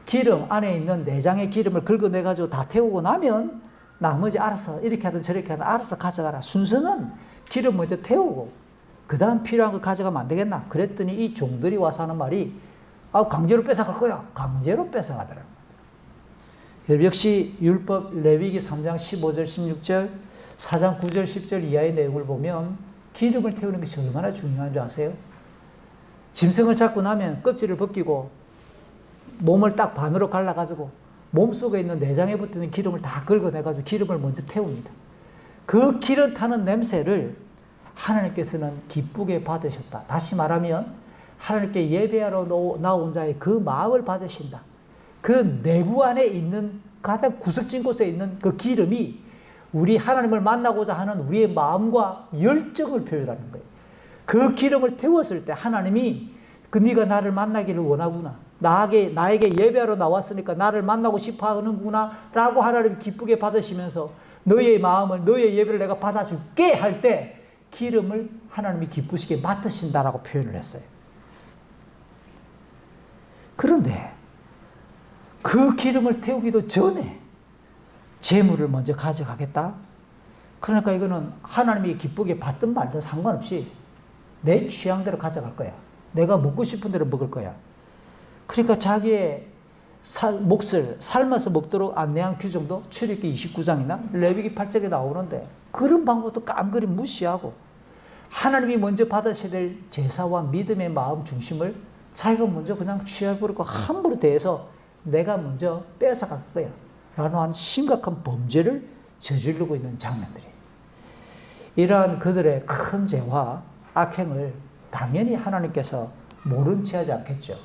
기름 안에 있는 내장의 기름을 긁어내가지고 다 태우고 나면 나머지 알아서 이렇게 하든 저렇게 하든 알아서 가져가라. 순서는 기름 먼저 태우고 그 다음 필요한 거 가져가면 안 되겠나? 그랬더니 이 종들이 와서 하는 말이 강제로 뺏어갈 거야. 강제로 뺏어가더라고요. 역시 율법 레위기 3장 15절 16절 4장 9절 10절 이하의 내용을 보면 기름을 태우는 것이 얼마나 중요한 줄 아세요? 짐승을 잡고 나면 껍질을 벗기고 몸을 딱 반으로 갈라가지고 몸속에 있는 내장에 붙는 기름을 다 긁어내가지고 기름을 먼저 태웁니다. 그 기름 타는 냄새를 하나님께서는 기쁘게 받으셨다. 다시 말하면 하나님께 예배하러 나온 자의 그 마음을 받으신다. 그 내부 안에 있는 가장 구석진 곳에 있는 그 기름이 우리 하나님을 만나고자 하는 우리의 마음과 열정을 표현하는 거예요. 그 기름을 태웠을 때 하나님이 네가 나를 만나기를 원하구나. 나에게 예배하러 나왔으니까 나를 만나고 싶어 하는구나 라고 하나님이 기쁘게 받으시면서 너의 마음을, 너의 예배를 내가 받아줄게 할 때 기름을 하나님이 기쁘시게 맡으신다라고 표현을 했어요. 그런데 그 기름을 태우기도 전에 재물을 먼저 가져가겠다. 그러니까 이거는 하나님이 기쁘게 받든 말든 상관없이 내 취향대로 가져갈 거야. 내가 먹고 싶은 대로 먹을 거야. 그러니까 자기의 몫을 삶아서 먹도록 안내한 규정도 출애굽기 29장이나 레위기 8장에 나오는데 그런 방법도 깜그리 무시하고 하나님이 먼저 받으셔야 될 제사와 믿음의 마음 중심을 자기가 먼저 그냥 취해버리고 함부로 대해서 내가 먼저 뺏어갈 거야 라는 심각한 범죄를 저지르고 있는 장면들이에요. 이러한 그들의 큰 죄와 악행을 당연히 하나님께서 모른 채 하지 않겠죠.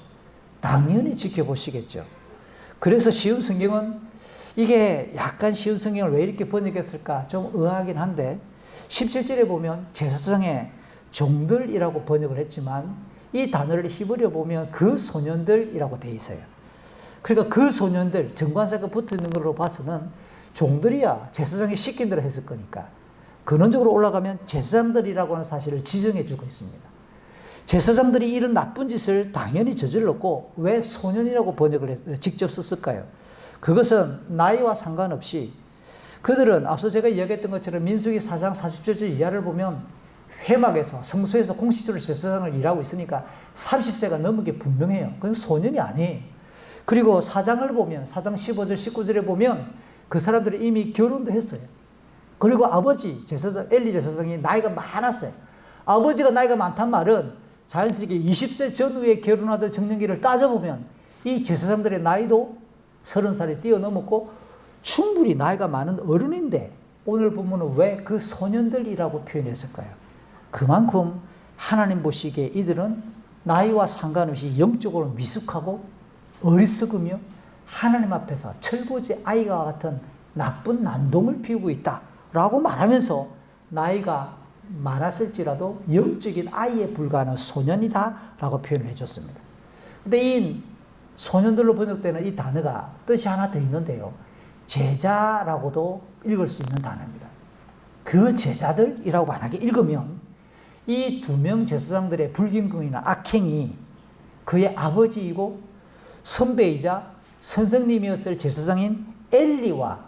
당연히 지켜보시겠죠. 그래서 쉬운 성경은 이게 약간 쉬운 성경을 왜 이렇게 번역했을까 좀 의아하긴 한데 17절에 보면 제사장의 종들이라고 번역을 했지만 이 단어를 히브리어 보면 그 소년들이라고 되어 있어요. 그러니까 그 소년들, 정관사가 붙어 있는 걸로 봐서는 종들이야 제사장이 시킨 대로 했을 거니까 근원적으로 올라가면 제사장들이라고 하는 사실을 지정해 주고 있습니다. 제사장들이 이런 나쁜 짓을 당연히 저질렀고 왜 소년이라고 번역을 직접 썼을까요? 그것은 나이와 상관없이 그들은 앞서 제가 이야기했던 것처럼 민수기 4장 47절 이하를 보면 회막에서 성소에서 공식적으로 제사장을 일하고 있으니까 30세가 넘은 게 분명해요. 그건 소년이 아니에요. 그리고 4장을 보면 4장 15절 19절에 보면 그 사람들이 이미 결혼도 했어요. 그리고 아버지 제사장 엘리 제사장이 나이가 많았어요. 아버지가 나이가 많단 말은 자연스럽게 20세 전후에 결혼하던 정년기를 따져보면 이 제사장들의 나이도 30살이 뛰어넘었고 충분히 나이가 많은 어른인데 오늘 보면 왜 그 소년들이라고 표현했을까요? 그만큼 하나님 보시기에 이들은 나이와 상관없이 영적으로 미숙하고 어리석으며 하나님 앞에서 철부지 아이와 같은 나쁜 난동을 피우고 있다라고 말하면서 나이가 많았을지라도 영적인 아이에 불과한 소년이다라고 표현을 해줬습니다. 근데 이 소년들로 번역되는 이 단어가 뜻이 하나 더 있는데요. 제자라고도 읽을 수 있는 단어입니다. 그 제자들이라고 만약에 읽으면 이 두 명 제사장들의 불경공이나 악행이 그의 아버지이고 선배이자 선생님이었을 제사장인 엘리와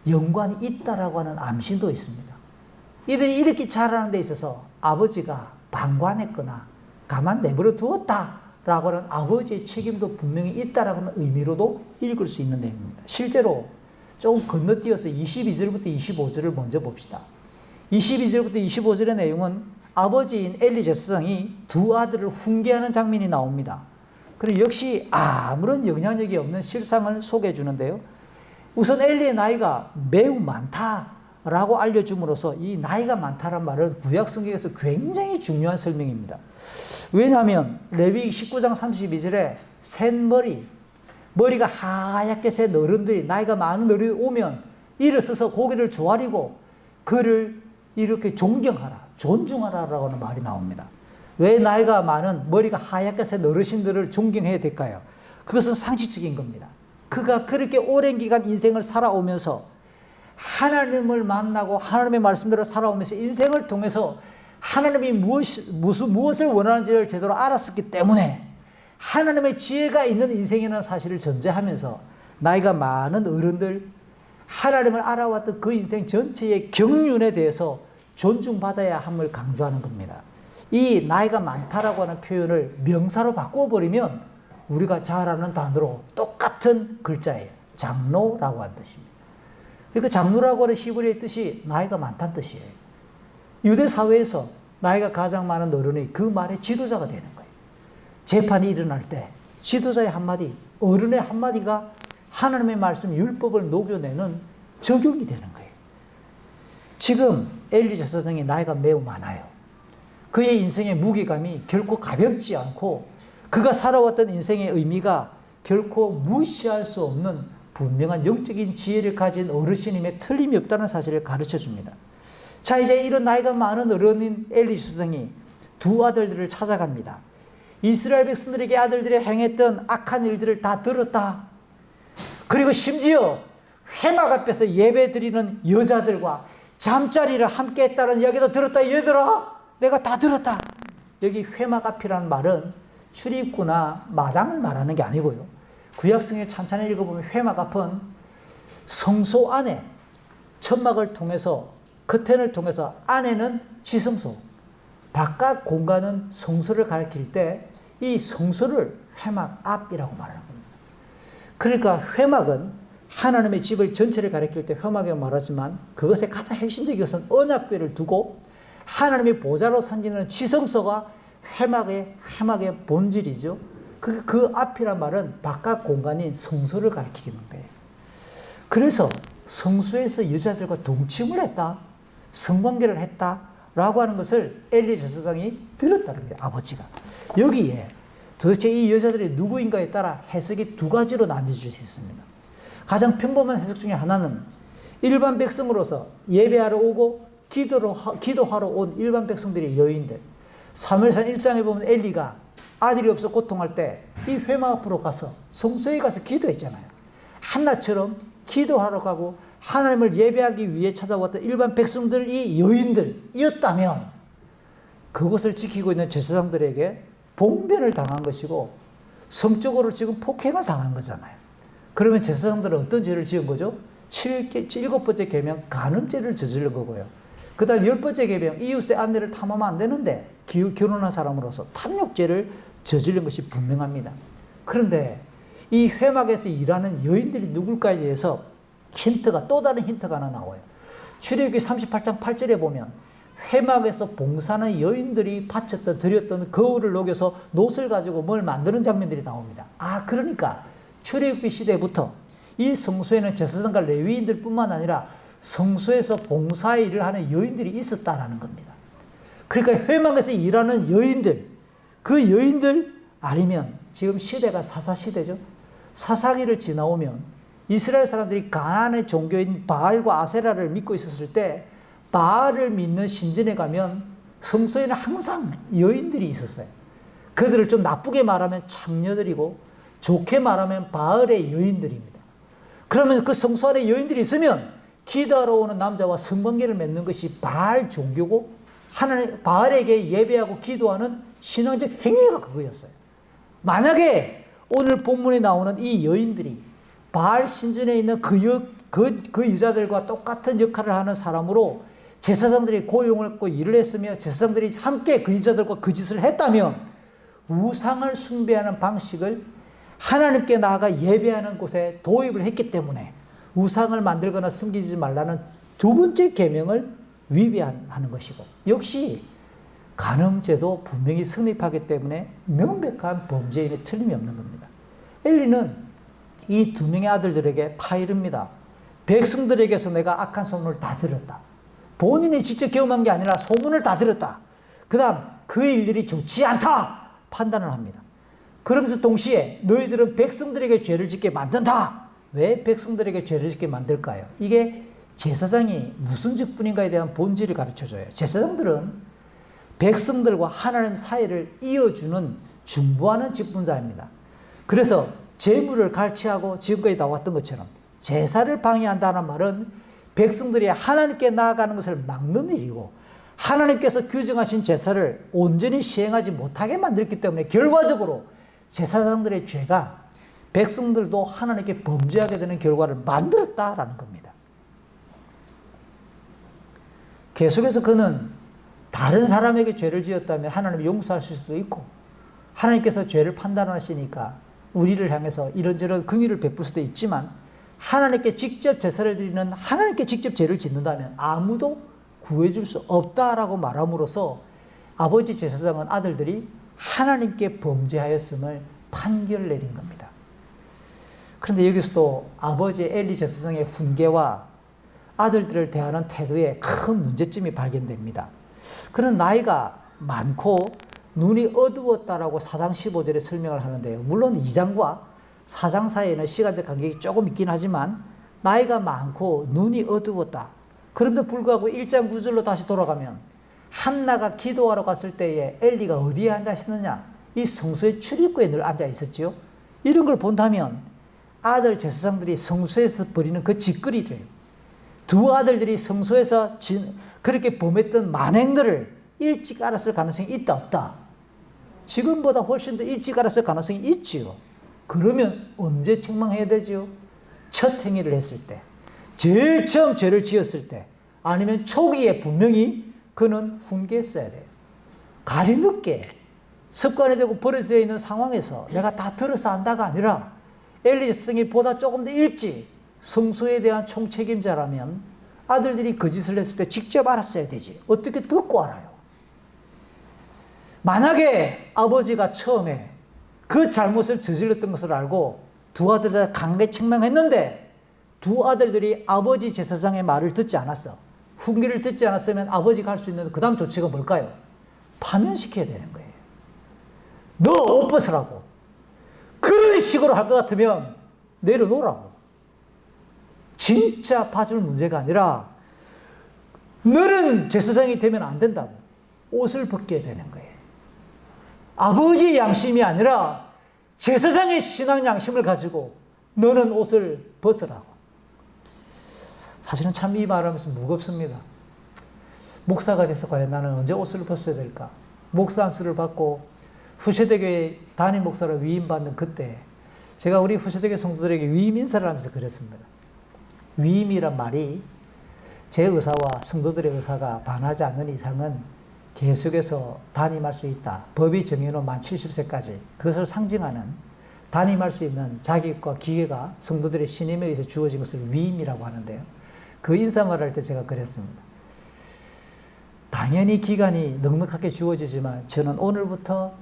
연관이 있다라고 하는 암신도 있습니다. 이들이 이렇게 자라는 데 있어서 아버지가 방관했거나 가만 내버려 두었다라고 하는 아버지의 책임도 분명히 있다라고 하는 의미로도 읽을 수 있는 내용입니다. 실제로 조금 건너뛰어서 22절부터 25절을 먼저 봅시다. 22절부터 25절의 내용은 아버지인 엘리 제사장이 두 아들을 훈계하는 장면이 나옵니다. 그리고 역시 아무런 영향력이 없는 실상을 소개해 주는데요. 우선 엘리의 나이가 매우 많다라고 알려줌으로써 이 나이가 많다란 말은 구약 성경에서 굉장히 중요한 설명입니다. 왜냐하면 레위기 19장 32절에 센 머리가 하얗게 센 어른들이 나이가 많은 어른이 오면 일어서서 고개를 조아리고 그를 이렇게 존경하라, 존중하라라고 하는 말이 나옵니다. 왜 나이가 많은 머리가 하얗게 센 어르신들을 존경해야 될까요? 그것은 상식적인 겁니다. 그가 그렇게 오랜 기간 인생을 살아오면서 하나님을 만나고 하나님의 말씀대로 살아오면서 인생을 통해서 하나님이 무엇을 원하는지를 제대로 알았었기 때문에 하나님의 지혜가 있는 인생이라는 사실을 전제하면서 나이가 많은 어른들, 하나님을 알아왔던 그 인생 전체의 경륜에 대해서 존중받아야 함을 강조하는 겁니다. 이 나이가 많다라고 하는 표현을 명사로 바꿔버리면 우리가 잘 아는 단어로 똑같은 글자예요. 장로라고 하는 뜻입니다. 그러니까 장로라고 하는 히브리의 뜻이 나이가 많다는 뜻이에요. 유대 사회에서 나이가 가장 많은 어른이 그 말의 지도자가 되는 거예요. 재판이 일어날 때 지도자의 한마디, 어른의 한마디가 하나님의 말씀, 율법을 녹여내는 적용이 되는 거예요. 지금 엘리 제사장의 나이가 매우 많아요. 그의 인생의 무게감이 결코 가볍지 않고 그가 살아왔던 인생의 의미가 결코 무시할 수 없는 분명한 영적인 지혜를 가진 어르신임에 틀림이 없다는 사실을 가르쳐 줍니다. 자, 이제 이런 나이가 많은 어른인 엘리 제사장이 두 아들들을 찾아갑니다. 이스라엘 백성들에게 아들들이 행했던 악한 일들을 다 들었다. 그리고 심지어 회막 앞에서 예배 드리는 여자들과 잠자리를 함께 했다는 이야기도 들었다. 얘들아, 내가 다 들었다. 여기 회막 앞이라는 말은 출입구나 마당을 말하는 게 아니고요. 구약성경을 찬찬히 읽어보면 회막 앞은 성소 안에 천막을 통해서 커튼을 통해서 안에는 지성소, 바깥 공간은 성소를 가리킬 때 이 성소를 회막 앞이라고 말하는 겁니다. 그러니까 회막은 하나님의 집을 전체를 가리킬 때 회막이라고 말하지만 그것의 가장 핵심적인 것은 언약궤를 두고 하나님의 보좌로 삼기는 지성소가 회막의 본질이죠. 그 앞이란 말은 바깥 공간인 성소를 가리키는 거예요. 그래서 성소에서 여자들과 동침을 했다, 성관계를 했다라고 하는 것을 엘리 제사장이 들었다는 거예요. 아버지가. 여기에 도대체 이 여자들이 누구인가에 따라 해석이 두 가지로 나뉘어질 수 있습니다. 가장 평범한 해석 중에 하나는 일반 백성으로서 예배하러 오고 기도하러 온 일반 백성들의 여인들. 사무엘상 1장에 보면 엘리가 아들이 없어 고통할 때 이 회막 앞으로 가서 성소에 가서 기도했잖아요. 한나처럼 기도하러 가고 하나님을 예배하기 위해 찾아왔던 일반 백성들이 여인들이었다면 그것을 지키고 있는 제사장들에게 봉변을 당한 것이고 성적으로 지금 폭행을 당한 거잖아요. 그러면 제사장들은 어떤 죄를 지은 거죠? 7번째 계명 간음죄를 저지른 거고요. 그 다음 10번째 계명 이웃의 아내를 탐하면 안 되는데 결혼한 사람으로서 탐욕죄를 저지른 것이 분명합니다. 그런데 이 회막에서 일하는 여인들이 누굴까에 대해서 또 다른 힌트가 하나 나와요. 출애굽기 38장 8절에 보면 회막에서 봉사하는 여인들이 바쳤던 드렸던 거울을 녹여서 놋을 가지고 뭘 만드는 장면들이 나옵니다. 그러니까 출애굽기 시대부터 이 성소에는 제사장과 레위인들 뿐만 아니라 성소에서 봉사 일을 하는 여인들이 있었다라는 겁니다. 그러니까 회막에서 일하는 여인들, 그 여인들 아니면 지금 시대가 사사시대죠. 사사기를 지나오면 이스라엘 사람들이 가나안의 종교인 바알과 아세라를 믿고 있었을 때 바알을 믿는 신전에 가면 성소에는 항상 여인들이 있었어요. 그들을 좀 나쁘게 말하면 창녀들이고 좋게 말하면 바알의 여인들입니다. 그러면 그 성소 안에 여인들이 있으면 기도하러 오는 남자와 성관계를 맺는 것이 바알 종교고 하나님 바알에게 예배하고 기도하는 신앙적 행위가 그거였어요. 만약에 오늘 본문에 나오는 이 여인들이 바알 신전에 있는 그 여자들과 똑같은 역할을 하는 사람으로 제사장들이 고용을 했고 일을 했으며 제사장들이 함께 그 여자들과 그 짓을 했다면 우상을 숭배하는 방식을 하나님께 나아가 예배하는 곳에 도입을 했기 때문에 우상을 만들거나 숨기지 말라는 두 번째 계명을 위배하는 것이고 역시 간음죄도 분명히 성립하기 때문에 명백한 범죄인이 틀림이 없는 겁니다. 엘리는 이 두 명의 아들들에게 다 이릅니다. 백성들에게서 내가 악한 소문을 다 들었다. 본인이 직접 경험한 게 아니라 소문을 다 들었다. 그 다음 그 일들이 좋지 않다 판단을 합니다. 그러면서 동시에 너희들은 백성들에게 죄를 짓게 만든다. 왜 백성들에게 죄를 짓게 만들까요? 이게 제사장이 무슨 직분인가에 대한 본질을 가르쳐줘요. 제사장들은 백성들과 하나님 사이를 이어주는 중보하는 직분자입니다. 그래서 제물을 갈취하고 지금까지 나왔던 것처럼 제사를 방해한다는 말은 백성들이 하나님께 나아가는 것을 막는 일이고 하나님께서 규정하신 제사를 온전히 시행하지 못하게 만들기 때문에 결과적으로 제사장들의 죄가 백성들도 하나님께 범죄하게 되는 결과를 만들었다라는 겁니다. 계속해서 그는 다른 사람에게 죄를 지었다면 하나님이 용서하실 수도 있고 하나님께서 죄를 판단하시니까 우리를 향해서 이런저런 긍휼을 베풀 수도 있지만 하나님께 직접 제사를 드리는 하나님께 직접 죄를 짓는다면 아무도 구해줄 수 없다라고 말함으로써 아버지 제사장은 아들들이 하나님께 범죄하였음을 판결 내린 겁니다. 그런데 여기서도 아버지 엘리 제사장의 훈계와 아들들을 대하는 태도에 큰 문제점이 발견됩니다. 그는 나이가 많고 눈이 어두웠다라고 4장 15절에 설명을 하는데요. 물론 2장과 4장 사이에는 시간적 간격이 조금 있긴 하지만 나이가 많고 눈이 어두웠다. 그럼에도 불구하고 1장 9절로 다시 돌아가면 한나가 기도하러 갔을 때에 엘리가 어디에 앉아 있었느냐? 이 성소의 출입구에 늘 앉아 있었지요. 이런 걸 본다면 아들 제사장들이 성소에서 벌이는 그 짓거리를 두 아들들이 성소에서 그렇게 범했던 만행들을 일찍 알았을 가능성이 있다 없다? 지금보다 훨씬 더 일찍 알았을 가능성이 있지요. 그러면 언제 책망해야 되지요? 첫 행위를 했을 때, 제일 처음 죄를 지었을 때, 아니면 초기에 분명히 그는 훈계했어야 돼요. 가리 늦게 습관화되고 버려져 있는 상황에서 내가 다 들어서 안다가 아니라 엘리 제사장이 보다 조금 더 일찍 성소에 대한 총책임자라면 아들들이 그 짓을 했을 때 직접 알았어야 되지. 어떻게 듣고 알아요? 만약에 아버지가 처음에 그 잘못을 저질렀던 것을 알고 두 아들을 강하게 책망했는데 두 아들들이 아버지 제사장의 말을 듣지 않았어. 훈계를 듣지 않았으면 아버지가 할 수 있는 그 다음 조치가 뭘까요? 파면시켜야 되는 거예요. 너 옷 벗으라고. 그런 식으로 할 것 같으면 내려놓으라고. 진짜 봐줄 문제가 아니라 너는 제사장이 되면 안 된다고. 옷을 벗게 되는 거예요. 아버지의 양심이 아니라 제사장의 신앙 양심을 가지고 너는 옷을 벗으라고. 사실은 참 이 말하면서 무겁습니다. 목사가 돼서 과연 나는 언제 옷을 벗어야 될까? 목사 안수를 받고 후세대교회 담임 목사로 위임받는 그때 제가 우리 후세대교회 성도들에게 위임 인사를 하면서 그랬습니다. 위임이란 말이 제 의사와 성도들의 의사가 반하지 않는 이상은 계속해서 담임할 수 있다. 법이 정해놓은 만 70세까지 그것을 상징하는 담임할 수 있는 자격과 기회가 성도들의 신임에 의해서 주어진 것을 위임이라고 하는데요. 그 인사말을 할 때 제가 그랬습니다. 당연히 기간이 넉넉하게 주어지지만 저는 오늘부터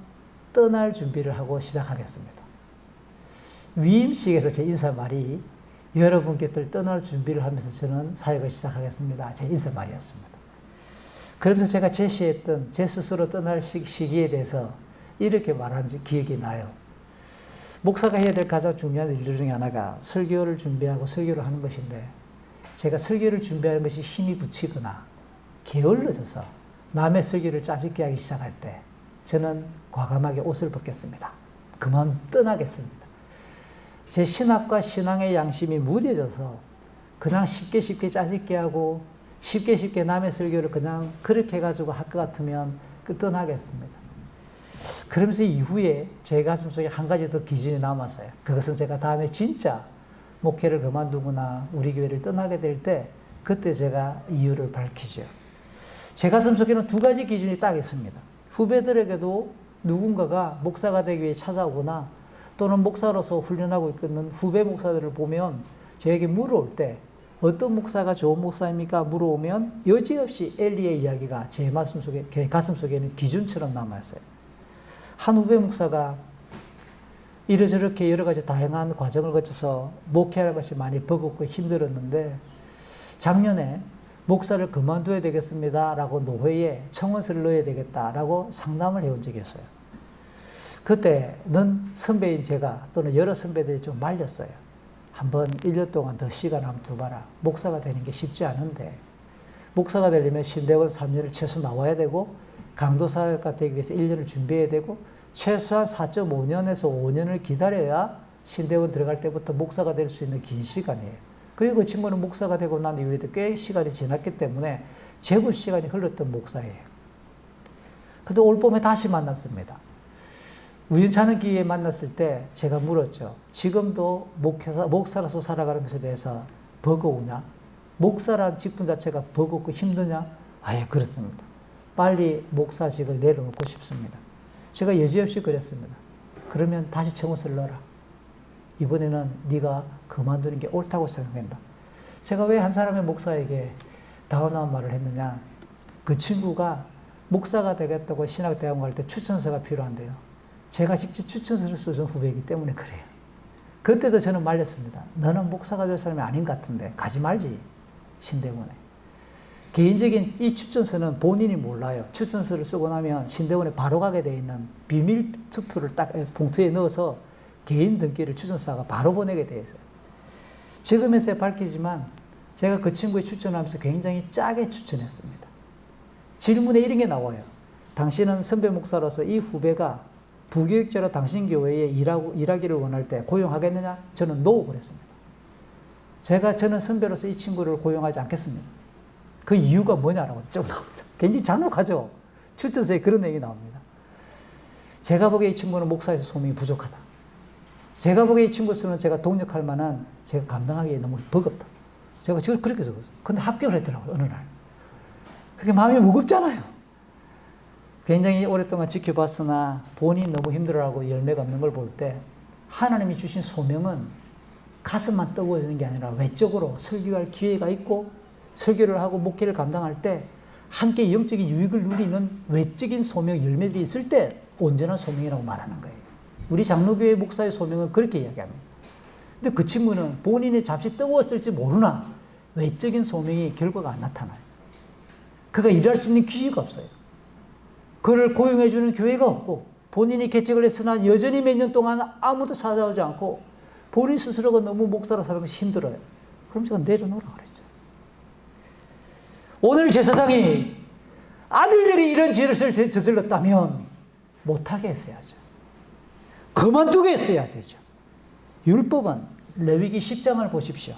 떠날 준비를 하고 시작하겠습니다. 위임식에서 제 인사말이 여러분께 떠날 준비를 하면서 저는 사역을 시작하겠습니다. 제 인사말이었습니다. 그러면서 제가 제시했던 제 스스로 떠날 시기에 대해서 이렇게 말한 기억이 나요. 목사가 해야 될 가장 중요한 일 중에 하나가 설교를 준비하고 설교를 하는 것인데 제가 설교를 준비하는 것이 힘이 붙이거나 게을러져서 남의 설교를 짜집게 하기 시작할 때 저는 과감하게 옷을 벗겠습니다. 그만 떠나겠습니다. 제 신학과 신앙의 양심이 무뎌져서 그냥 쉽게 짜집게 하고 쉽게 남의 설교를 그냥 그렇게 해가지고 할 것 같으면 떠나겠습니다. 그러면서 이후에 제 가슴속에 한 가지 더 기준이 남았어요. 그것은 제가 다음에 진짜 목회를 그만두거나 우리 교회를 떠나게 될 때 그때 제가 이유를 밝히죠. 제 가슴속에는 두 가지 기준이 딱 있습니다. 후배들에게도 누군가가 목사가 되기 위해 찾아오거나 또는 목사로서 훈련하고 있는 후배 목사들을 보면 저에게 물어올 때 어떤 목사가 좋은 목사입니까? 물어오면 여지없이 엘리의 이야기가 제 가슴 속에는 기준처럼 남아있어요. 한 후배 목사가 이러저렇게 여러 가지 다양한 과정을 거쳐서 목회하는 것이 많이 버겁고 힘들었는데 작년에 목사를 그만둬야 되겠습니다 라고 노회에 청원서를 넣어야 되겠다라고 상담을 해온 적이 있어요. 그때는 선배인 제가 또는 여러 선배들이 좀 말렸어요. 한번 1년 동안 더 시간 한번 두봐라. 목사가 되는 게 쉽지 않은데 목사가 되려면 신대원 3년을 최소 나와야 되고 강도사역가 되기 위해서 1년을 준비해야 되고 최소한 4.5년에서 5년을 기다려야 신대원 들어갈 때부터 목사가 될 수 있는 긴 시간이에요. 그리고 그 친구는 목사가 되고 난 이후에도 꽤 시간이 지났기 때문에 제법 시간이 흘렀던 목사예요. 근데 올 봄에 다시 만났습니다. 우연치 않은 기회에 만났을 때 제가 물었죠. 지금도 목사로서 살아가는 것에 대해서 버거우냐? 목사란 직분 자체가 버겁고 힘드냐? 아예 그렇습니다. 빨리 목사직을 내려놓고 싶습니다. 제가 여지없이 그랬습니다. 그러면 다시 청원서를 넣어라. 이번에는 네가 그만두는 게 옳다고 생각한다. 제가 왜 한 사람의 목사에게 다운한 말을 했느냐. 그 친구가 목사가 되겠다고 신학대학원 갈 때 추천서가 필요한데요. 제가 직접 추천서를 써준 후배이기 때문에 그래요. 그때도 저는 말렸습니다. 너는 목사가 될 사람이 아닌 것 같은데 가지 말지. 신대원에. 개인적인 이 추천서는 본인이 몰라요. 추천서를 쓰고 나면 신대원에 바로 가게 돼 있는 비밀 투표를 딱 봉투에 넣어서 개인 등기를 추천사가 바로 보내게 돼 있어요. 지금에서야 밝히지만 제가 그 친구의 추천을 하면서 굉장히 짜게 추천했습니다. 질문에 이런 게 나와요. 당신은 선배 목사로서 이 후배가 부교육자로 당신 교회에 일하기를 원할 때 고용하겠느냐? 저는 NO 그랬습니다. 저는 선배로서 이 친구를 고용하지 않겠습니다. 그 이유가 뭐냐라고 쭉 나옵니다. 굉장히 잔혹하죠? 추천서에 그런 얘기 나옵니다. 제가 보기에 이 친구는 목사에서 소명이 부족하다. 제가 보기에 이 친구로서는 제가 동력할 만한 제가 감당하기에 너무 버겁다. 제가 그렇게 적었어요. 근데 합격을 했더라고요, 어느 날. 그게 마음이 무겁잖아요. 굉장히 오랫동안 지켜봤으나 본인이 너무 힘들어하고 열매가 없는 걸 볼 때 하나님이 주신 소명은 가슴만 뜨거워지는 게 아니라 외적으로 설교할 기회가 있고 설교를 하고 목회를 감당할 때 함께 영적인 유익을 누리는 외적인 소명 열매들이 있을 때 온전한 소명이라고 말하는 거예요. 우리 장로교회 목사의 소명은 그렇게 이야기합니다. 근데 그 친구는 본인이 잠시 뜨거웠을지 모르나 외적인 소명이 결과가 안 나타나요. 그가 일할 수 있는 기회가 없어요. 그를 고용해주는 교회가 없고 본인이 개척을 했으나 여전히 몇 년 동안 아무도 찾아오지 않고 본인 스스로가 너무 목사로 사는 것이 힘들어요. 그럼 제가 내려놓으라 그랬죠. 오늘 제사장이 아들들이 이런 죄를 저질렀다면 못하게 했어야죠. 그만두게 했어야 되죠. 율법은 레위기 10장을 보십시오.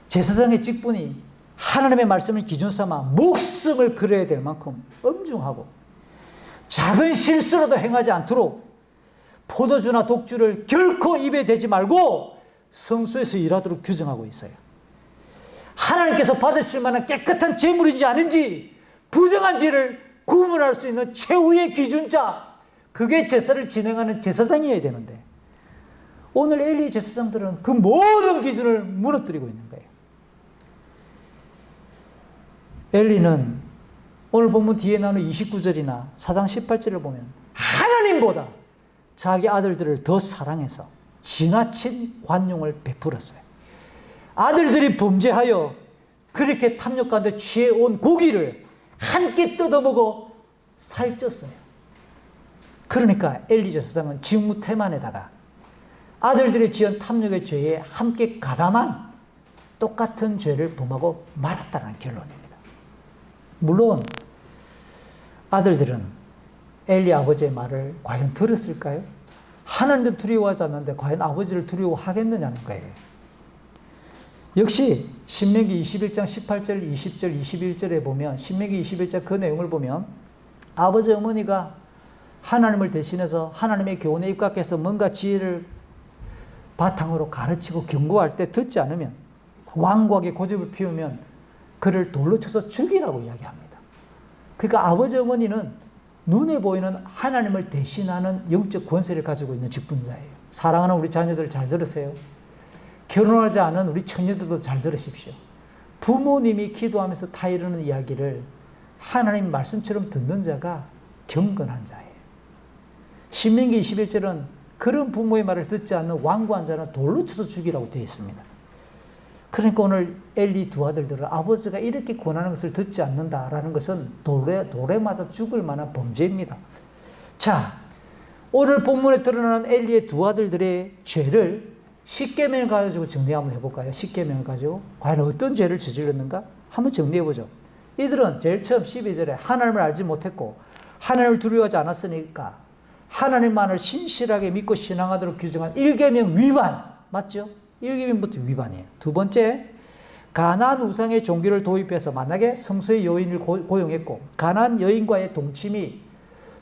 제사장의 직분이 하나님의 말씀을 기준 삼아 목숨을 걸어야 될 만큼 엄중하고 작은 실수라도 행하지 않도록 포도주나 독주를 결코 입에 대지 말고 성소에서 일하도록 규정하고 있어요. 하나님께서 받으실 만한 깨끗한 제물인지 아닌지 부정한지를 구분할 수 있는 최후의 기준자, 그게 제사를 진행하는 제사장이어야 되는데 오늘 엘리 제사장들은 그 모든 기준을 무너뜨리고 있는 거예요. 엘리는 오늘 본문 뒤에 나오는 29절이나 4장 18절을 보면 하나님보다 자기 아들들을 더 사랑해서 지나친 관용을 베풀었어요. 아들들이 범죄하여 그렇게 탐욕 가운데 취해온 고기를 한 끼 뜯어먹어 살쪘어요. 그러니까 엘리 제사장은 직무태만에다가 아들들이 지은 탐욕의 죄에 함께 가담한 똑같은 죄를 범하고 말았다는 결론입니다. 물론 아들들은 엘리 아버지의 말을 과연 들었을까요? 하나님도 두려워하지 않는데 과연 아버지를 두려워하겠느냐는 거예요. 역시 신명기 21장 18절, 20절, 21절에 보면 신명기 21장 그 내용을 보면 아버지 어머니가 하나님을 대신해서 하나님의 교훈에 입각해서 뭔가 지혜를 바탕으로 가르치고 경고할 때 듣지 않으면 완고하게 고집을 피우면 그를 돌로 쳐서 죽이라고 이야기합니다. 그러니까 아버지 어머니는 눈에 보이는 하나님을 대신하는 영적 권세를 가지고 있는 직분자예요. 사랑하는 우리 자녀들 잘 들으세요. 결혼하지 않은 우리 처녀들도 잘 들으십시오. 부모님이 기도하면서 타이르는 이야기를 하나님 말씀처럼 듣는 자가 경건한 자예요. 신명기 21절은 그런 부모의 말을 듣지 않는 완고한 자는 돌로 쳐서 죽이라고 되어 있습니다. 그러니까 오늘 엘리 두 아들들은 아버지가 이렇게 권하는 것을 듣지 않는다라는 것은 돌에 맞아 죽을 만한 범죄입니다. 자, 오늘 본문에 드러나는 엘리의 두 아들들의 죄를 십계명을 가지고 정리 한번 해볼까요? 십계명을 가지고 과연 어떤 죄를 저질렀는가? 한번 정리해보죠. 이들은 제일 처음 12절에 하나님을 알지 못했고 하나님을 두려워하지 않았으니까 하나님만을 신실하게 믿고 신앙하도록 규정한 1계명 위반, 맞죠? 1계명부터 위반이에요. 두 번째, 가나안 우상의 종교를 도입해서 만약에 성소의 여인을 고용했고 가나안 여인과의 동침이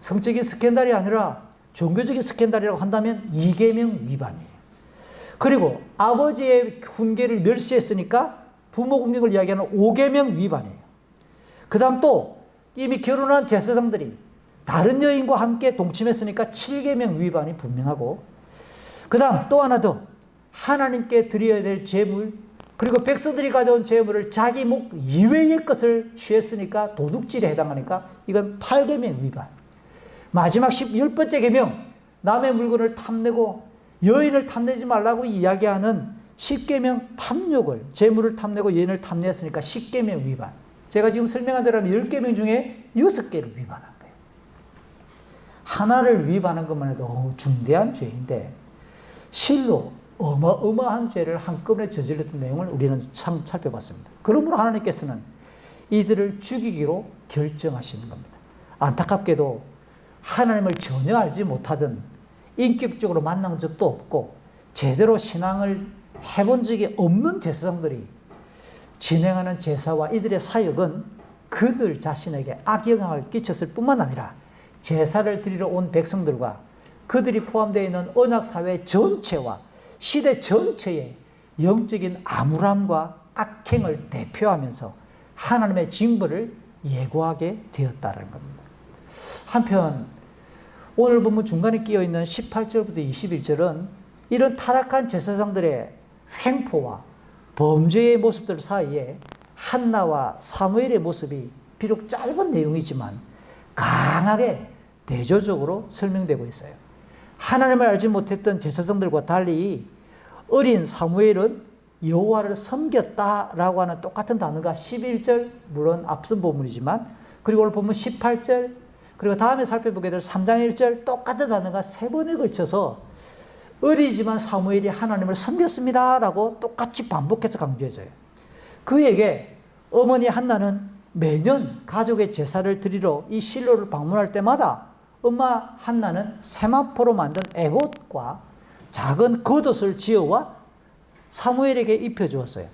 성적인 스캔들이 아니라 종교적인 스캔들이라고 한다면 2계명 위반이에요. 그리고 아버지의 훈계를 멸시했으니까 부모 공격을 이야기하는 5계명 위반이에요. 그 다음 또 이미 결혼한 제사장들이 다른 여인과 함께 동침했으니까 7계명 위반이 분명하고, 그 다음 또 하나 더, 하나님께 드려야 될 제물, 그리고 백성들이 가져온 제물을 자기 목 이외의 것을 취했으니까 도둑질에 해당하니까 이건 8계명 위반. 마지막 10번째 계명, 남의 물건을 탐내고 여인을 탐내지 말라고 이야기하는 10계명 탐욕을, 제물을 탐내고 여인을 탐내었으니까 10계명 위반. 제가 지금 설명한 대로 하면 10계명 중에 6개를 위반한 거예요. 하나를 위반한 것만 해도 중대한 죄인데 실로 어마어마한 죄를 한꺼번에 저질렀던 내용을 우리는 살펴봤습니다. 그러므로 하나님께서는 이들을 죽이기로 결정하시는 겁니다. 안타깝게도 하나님을 전혀 알지 못하던, 인격적으로 만난 적도 없고 제대로 신앙을 해본 적이 없는 제사장들이 진행하는 제사와 이들의 사역은 그들 자신에게 악영향을 끼쳤을 뿐만 아니라 제사를 드리러 온 백성들과 그들이 포함되어 있는 언약사회 전체와 시대 전체의 영적인 암울함과 악행을 대표하면서 하나님의 징벌을 예고하게 되었다는 겁니다. 한편 오늘 본문 중간에 끼어있는 18절부터 21절은 이런 타락한 제사장들의 횡포와 범죄의 모습들 사이에 한나와 사무엘의 모습이 비록 짧은 내용이지만 강하게 대조적으로 설명되고 있어요. 하나님을 알지 못했던 제사장들과 달리 어린 사무엘은 여호와를 섬겼다라고 하는 똑같은 단어가 11절, 물론 앞선 본문이지만, 그리고 오늘 본문 18절, 그리고 다음에 살펴보게 될 3장 1절 똑같은 단어가 3번에 걸쳐서 어리지만 사무엘이 하나님을 섬겼습니다라고 똑같이 반복해서 강조해줘요. 그에게 어머니 한나는 매년 가족의 제사를 드리러 이 실로를 방문할 때마다 엄마 한나는 세마포로 만든 에봇과 작은 겉옷을 지어와 사무엘에게 입혀주었어요.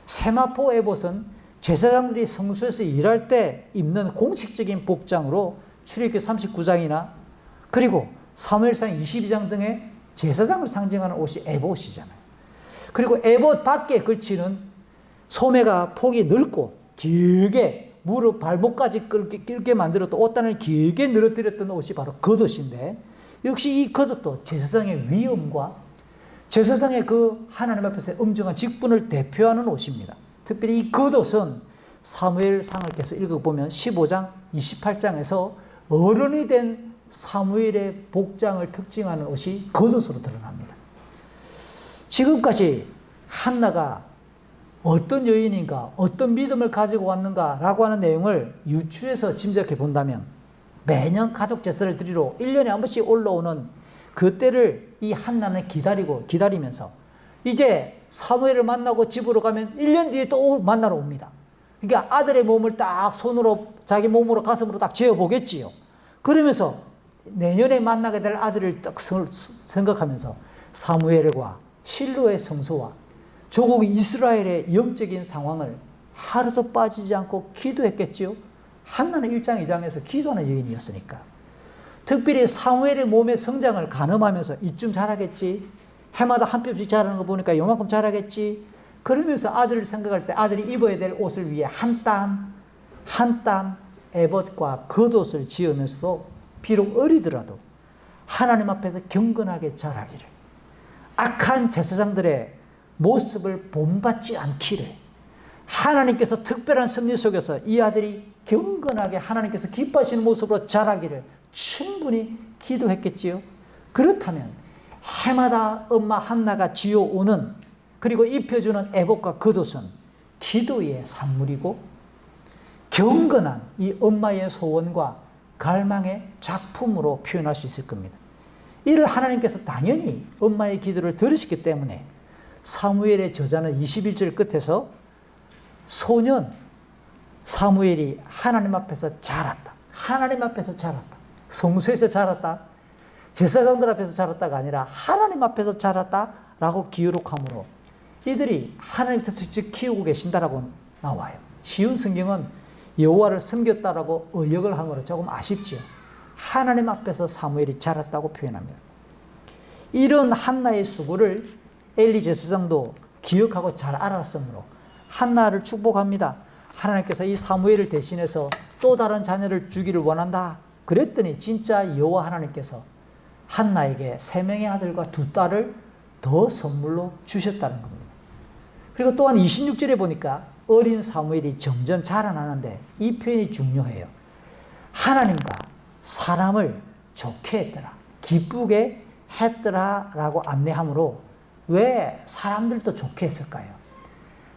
세마포 에봇은 제사장들이 성소에서 일할 때 입는 공식적인 복장으로 출애굽기 39장이나 그리고 사무엘상 22장 등의 제사장을 상징하는 옷이 에봇이잖아요. 그리고 에봇 밖에 걸치는 소매가 폭이 넓고 길게 무릎 발목까지 끌게 만들었던 옷단을 길게 늘어뜨렸던 옷이 바로 겉옷인데, 역시 이 겉옷도 제사장의 위엄과 제사장의 그 하나님 앞에서의 엄정한 직분을 대표하는 옷입니다. 특별히 이 겉옷은 사무엘상을께서 읽어보면 15장 28장에서 어른이 된 사무엘의 복장을 특징하는 옷이 겉옷으로 드러납니다. 지금까지 한나가 어떤 여인인가, 어떤 믿음을 가지고 왔는가라고 하는 내용을 유추해서 짐작해 본다면, 매년 가족 제사를 드리러 1년에 한 번씩 올라오는 그 때를 이 한나는 기다리면서 이제 사무엘을 만나고 집으로 가면 1년 뒤에 또 만나러 옵니다. 그러니까 아들의 몸을 딱 손으로 자기 몸으로 가슴으로 딱 재어보겠지요. 그러면서 내년에 만나게 될 아들을 딱 생각하면서 사무엘과 실로의 성소와 조국 이스라엘의 영적인 상황을 하루도 빠지지 않고 기도했겠지요. 한나는 1장 2장에서 기도하는 여인이었으니까. 특별히 사무엘의 몸의 성장을 가늠하면서 이쯤 자라겠지, 해마다 한 뼘씩 자라는 거 보니까 요만큼 자라겠지, 그러면서 아들을 생각할 때 아들이 입어야 될 옷을 위해 한 땀 한 땀 에봇과 겉옷을 지으면서도 비록 어리더라도 하나님 앞에서 경건하게 자라기를, 악한 제사장들의 모습을 본받지 않기를, 하나님께서 특별한 섭리 속에서 이 아들이 경건하게 하나님께서 기뻐하시는 모습으로 자라기를 충분히 기도했겠지요. 그렇다면 해마다 엄마 한나가 지어오는 그리고 입혀주는 에봇과 겉옷은 기도의 산물이고 경건한 이 엄마의 소원과 갈망의 작품으로 표현할 수 있을 겁니다. 이를 하나님께서 당연히 엄마의 기도를 들으셨기 때문에 사무엘의 저자는 21절 끝에서 소년 사무엘이 하나님 앞에서 자랐다, 하나님 앞에서 자랐다, 성소에서 자랐다, 제사장들 앞에서 자랐다가 아니라 하나님 앞에서 자랐다라고 기록함으로 이들이 하나님께서 직접 키우고 계신다라고 나와요. 쉬운 성경은 여호와를 섬겼다라고 의역을 한 거로 조금 아쉽지요. 하나님 앞에서 사무엘이 자랐다고 표현합니다. 이런 한나의 수고를 엘리 제사장도 기억하고 잘 알았으므로 한나를 축복합니다. 하나님께서 이 사무엘을 대신해서 또 다른 자녀를 주기를 원한다. 그랬더니 진짜 여호와 하나님께서 한나에게 3명의 아들과 2딸을 더 선물로 주셨다는 겁니다. 그리고 또한 26절에 보니까 어린 사무엘이 점점 자라나는데 이 표현이 중요해요. 하나님과 사람을 좋게 했더라, 기쁘게 했더라 라고 안내함으로 왜 사람들도 좋게 했을까요?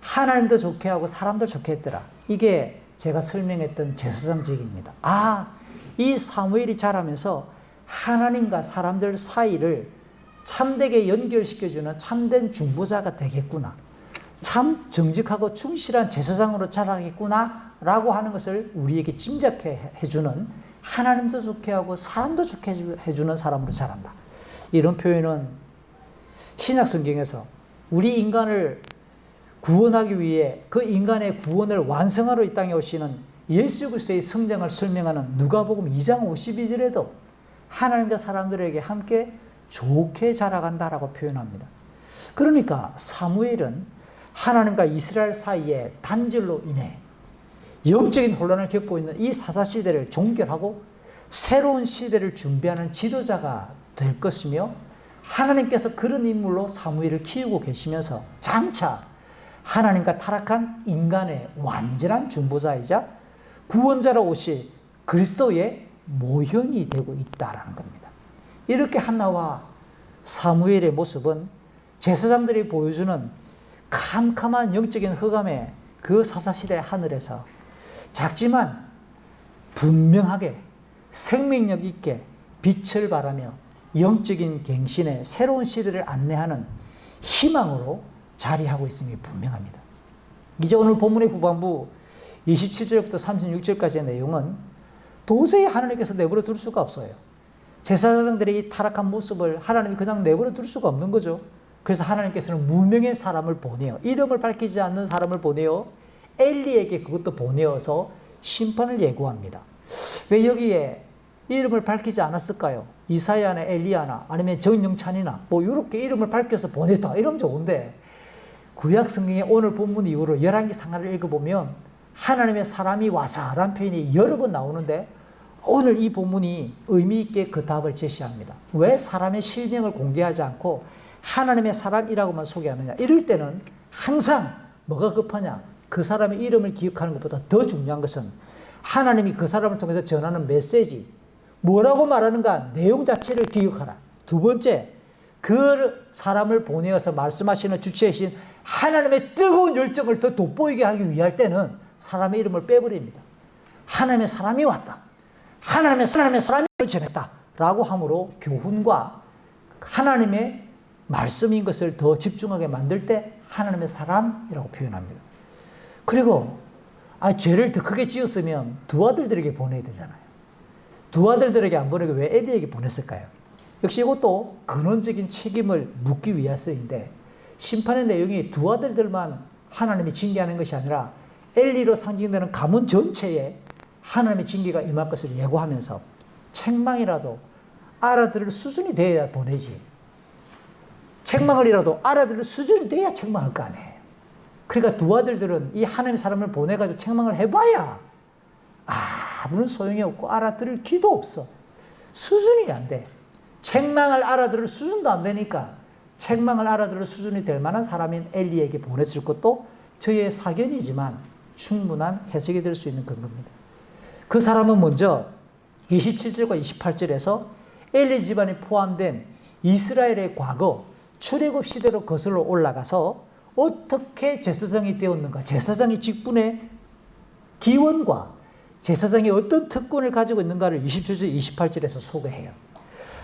하나님도 좋게 하고 사람도 좋게 했더라. 이게 제가 설명했던 제사장직입니다. 이 사무엘이 자라면서 하나님과 사람들 사이를 참되게 연결시켜주는 참된 중보자가 되겠구나, 참 정직하고 충실한 제사장으로 자라겠구나 라고 하는 것을 우리에게 짐작해 해주는, 하나님도 좋게 하고 사람도 좋게 해주는 사람으로 자란다. 이런 표현은 신약 성경에서 우리 인간을 구원하기 위해 그 인간의 구원을 완성하러 이 땅에 오시는 예수 그리스도의 성장을 설명하는 누가복음 2장 52절에도 하나님과 사람들에게 함께 좋게 자라간다라고 표현합니다. 그러니까 사무엘은 하나님과 이스라엘 사이에 단절로 인해 영적인 혼란을 겪고 있는 이 사사시대를 종결하고 새로운 시대를 준비하는 지도자가 될 것이며, 하나님께서 그런 인물로 사무엘을 키우고 계시면서 장차 하나님과 타락한 인간의 완전한 중보자이자 구원자로 오실 그리스도의 모형이 되고 있다라는 겁니다. 이렇게 한나와 사무엘의 모습은 제사장들이 보여주는 캄캄한 영적인 흑암의 그 사사시대 하늘에서 작지만 분명하게 생명력 있게 빛을 발하며 영적인 갱신의 새로운 시대를 안내하는 희망으로 자리하고 있음이 분명합니다. 이제 오늘 본문의 후반부 27절부터 36절까지의 내용은 도저히 하나님께서 내버려 둘 수가 없어요. 제사장들의 이 타락한 모습을 하나님이 그냥 내버려 둘 수가 없는 거죠. 그래서 하나님께서는 무명의 사람을 보내요. 이름을 밝히지 않는 사람을 보내요. 엘리에게 그것도 보내어서 심판을 예고합니다. 왜 여기에 이름을 밝히지 않았을까요? 이사야나 엘리야나 아니면 정영찬이나 뭐 이렇게 이름을 밝혀서 보냈다 이러면 좋은데 구약 성경의 오늘 본문 이후로 열왕기 상하를 읽어보면 하나님의 사람이 와서라는 표현이 여러 번 나오는데 오늘 이 본문이 의미 있게 그 답을 제시합니다. 왜 사람의 실명을 공개하지 않고 하나님의 사람이라고만 소개하느냐. 이럴 때는 항상 뭐가 급하냐. 그 사람의 이름을 기억하는 것보다 더 중요한 것은 하나님이 그 사람을 통해서 전하는 메시지, 뭐라고 말하는가 내용 자체를 기억하라. 두 번째, 그 사람을 보내어서 말씀하시는 주체이신 하나님의 뜨거운 열정을 더 돋보이게 하기 위할 때는 사람의 이름을 빼버립니다. 하나님의 사람이 왔다. 하나님의 사람이 전했다. 라고 함으로 교훈과 하나님의 말씀인 것을 더 집중하게 만들 때 하나님의 사람이라고 표현합니다. 그리고 죄를 더 크게 지었으면 두 아들들에게 보내야 되잖아요. 두 아들들에게 안 보내고 왜 엘리에게 보냈을까요? 역시 이것도 근원적인 책임을 묻기 위해서인데 심판의 내용이 두 아들들만 하나님이 징계하는 것이 아니라 엘리로 상징되는 가문 전체에 하나님의 징계가 임할 것을 예고하면서 책망이라도 알아들을 수준이 돼야 보내지. 책망을이라도 알아들을 수준이 돼야 책망할 거 아니에요. 그러니까 두 아들들은 이 하나님의 사람을 보내가지고 책망을 해봐야 아무런 소용이 없고 알아들을 기도 없어. 수준이 안 돼. 책망을 알아들을 수준도 안 되니까 책망을 알아들을 수준이 될 만한 사람인 엘리에게 보냈을 것도 저의 사견이지만 충분한 해석이 될 수 있는 근거입니다. 그 사람은 먼저 27절과 28절에서 엘리 집안이 포함된 이스라엘의 과거 출애굽 시대로 거슬러 올라가서 어떻게 제사장이 되었는가, 제사장의 직분의 기원과 제사장이 어떤 특권을 가지고 있는가를 27절, 28절에서 소개해요.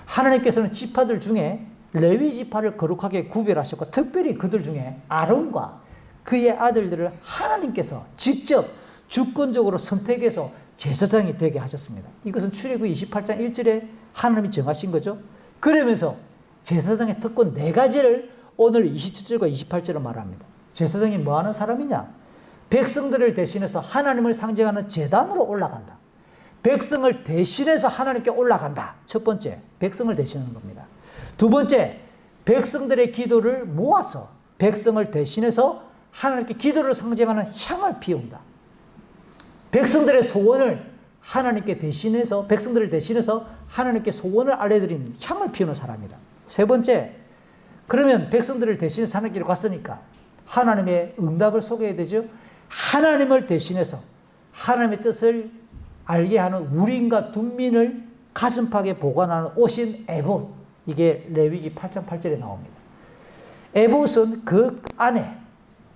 하나님께서는 지파들 중에 레위 지파를 거룩하게 구별하셨고 특별히 그들 중에 아론과 그의 아들들을 하나님께서 직접 주권적으로 선택해서 제사장이 되게 하셨습니다. 이것은 출애굽 28장 1절에 하나님이 정하신 거죠. 그러면서 제사장의 특권 4가지를 오늘 27절과 28절로 말합니다. 제사장이 뭐 하는 사람이냐? 백성들을 대신해서 하나님을 상징하는 제단으로 올라간다. 백성을 대신해서 하나님께 올라간다. 첫 번째, 백성을 대신하는 겁니다. 두 번째, 백성들의 기도를 모아서 백성을 대신해서 하나님께 기도를 상징하는 향을 피운다. 백성들의 소원을 하나님께 대신해서, 백성들을 대신해서 하나님께 소원을 알려드리는 향을 피우는 사람이다. 세 번째, 그러면 백성들을 대신해서 하나님께로 갔으니까 하나님의 응답을 소개해야 되죠. 하나님을 대신해서 하나님의 뜻을 알게 하는 우림과 둠민을 가슴팍에 보관하는 옷인 에봇, 이게 레위기 8장 8절에 나옵니다. 에봇은 그 안에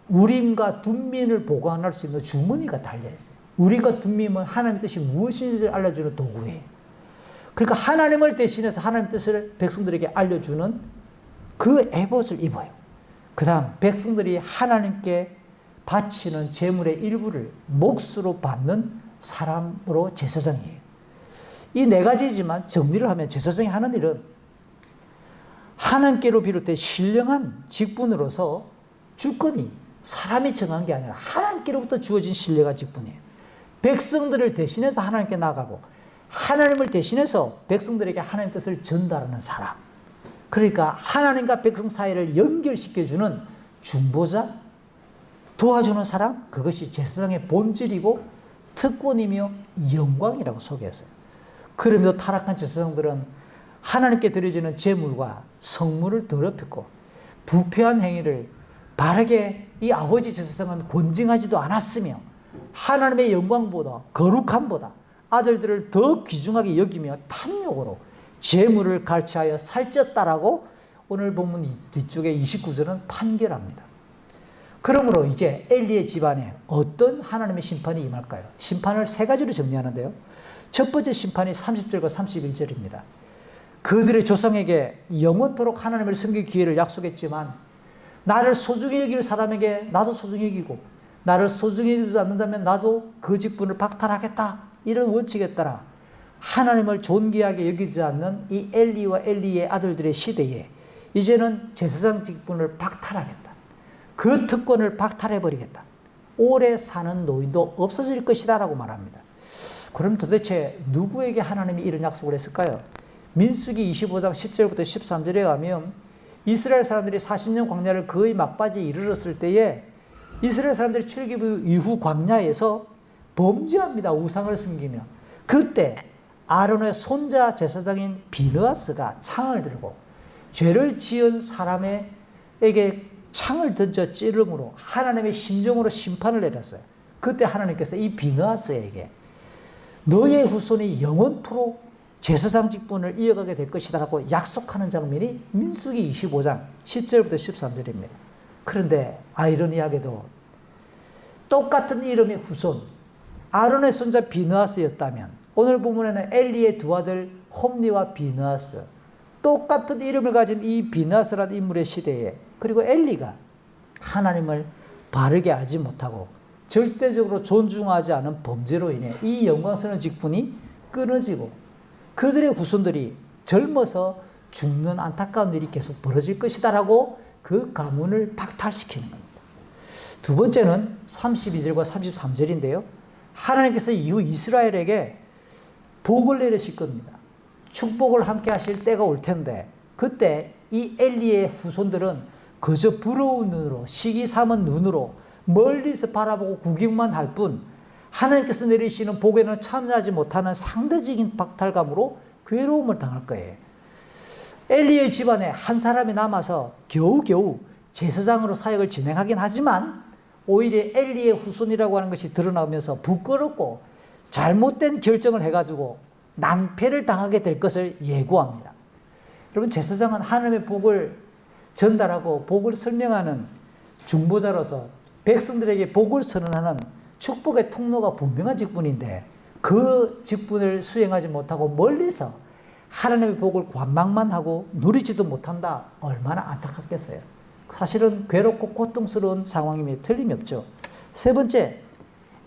우림과 둠민을 보관할 수 있는 주머니가 달려있어요. 우림과 둠민은 하나님의 뜻이 무엇인지를 알려주는 도구예요. 그러니까 하나님을 대신해서 하나님의 뜻을 백성들에게 알려주는 그 에봇을 입어요. 그 다음 백성들이 하나님께 바치는 제물의 일부를 몫으로 받는 사람으로 제사장이에요. 이 4가지지만 정리를 하면 제사장이 하는 일은 하나님께로 비롯된 신령한 직분으로서 주권이 사람이 정한 게 아니라 하나님께로부터 주어진 신령한 직분이에요. 백성들을 대신해서 하나님께 나가고 하나님을 대신해서 백성들에게 하나님의 뜻을 전달하는 사람. 그러니까 하나님과 백성 사이를 연결시켜주는 중보자, 도와주는 사람, 그것이 제사장의 본질이고 특권이며 영광이라고 소개했어요. 그럼에도 타락한 제사장들은 하나님께 드려지는 제물과 성물을 더럽혔고 부패한 행위를 바르게 이 아버지 제사장은 권징하지도 않았으며 하나님의 영광보다 거룩함보다 아들들을 더 귀중하게 여기며 탐욕으로 제물을 갈취하여 살쪘다라고 오늘 본문 뒤쪽에 29절은 판결합니다. 그러므로 이제 엘리의 집안에 어떤 하나님의 심판이 임할까요? 심판을 3가지로 정리하는데요. 첫 번째 심판이 30절과 31절입니다. 그들의 조상에게 영원토록 하나님을 섬길 기회를 약속했지만 나를 소중히 여길 사람에게 나도 소중히 여기고 나를 소중히 여기지 않는다면 나도 그 직분을 박탈하겠다. 이런 원칙에 따라 하나님을 존귀하게 여기지 않는 이 엘리와 엘리의 아들들의 시대에 이제는 제사장 직분을 박탈하겠다. 그 특권을 박탈해버리겠다. 오래 사는 노인도 없어질 것이다 라고 말합니다. 그럼 도대체 누구에게 하나님이 이런 약속을 했을까요? 민수기 25장 10절부터 13절에 가면 이스라엘 사람들이 40년 광야를 거의 막바지에 이르렀을 때에 이스라엘 사람들이 출애굽 이후 광야에서 범죄합니다. 우상을 섬기며. 그때 아론의 손자 제사장인 비느하스가 창을 들고 죄를 지은 사람에게 창을 던져 찌름으로 하나님의 심정으로 심판을 내렸어요. 그때 하나님께서 이 비느하스에게 너의 후손이 영원토록 제사장 직분을 이어가게 될 것이다 라고 약속하는 장면이 민수기 25장 10절부터 13절입니다. 그런데 아이러니하게도 똑같은 이름의 후손 아론의 손자 비느하스였다면 오늘 본문에는 엘리의 두 아들 홈리와 비느하스, 똑같은 이름을 가진 이 비느하스라는 인물의 시대에, 그리고 엘리가 하나님을 바르게 알지 못하고 절대적으로 존중하지 않은 범죄로 인해 이 영광스러운 직분이 끊어지고 그들의 후손들이 젊어서 죽는 안타까운 일이 계속 벌어질 것이다 라고 그 가문을 박탈시키는 겁니다. 두 번째는 32절과 33절인데요. 하나님께서 이후 이스라엘에게 복을 내리실 겁니다. 축복을 함께 하실 때가 올 텐데 그때 이 엘리의 후손들은 그저 부러운 눈으로 시기 삼은 눈으로 멀리서 바라보고 구경만 할 뿐 하나님께서 내리시는 복에는 참여하지 못하는 상대적인 박탈감으로 괴로움을 당할 거예요. 엘리의 집안에 한 사람이 남아서 겨우겨우 제사장으로 사역을 진행하긴 하지만 오히려 엘리의 후손이라고 하는 것이 드러나면서 부끄럽고 잘못된 결정을 해가지고 낭패를 당하게 될 것을 예고합니다. 여러분, 제사장은 하나님의 복을 전달하고 복을 설명하는 중보자로서 백성들에게 복을 선언하는 축복의 통로가 분명한 직분인데 그 직분을 수행하지 못하고 멀리서 하나님의 복을 관망만 하고 누리지도 못한다. 얼마나 안타깝겠어요. 사실은 괴롭고 고통스러운 상황임에 틀림이 없죠. 세 번째,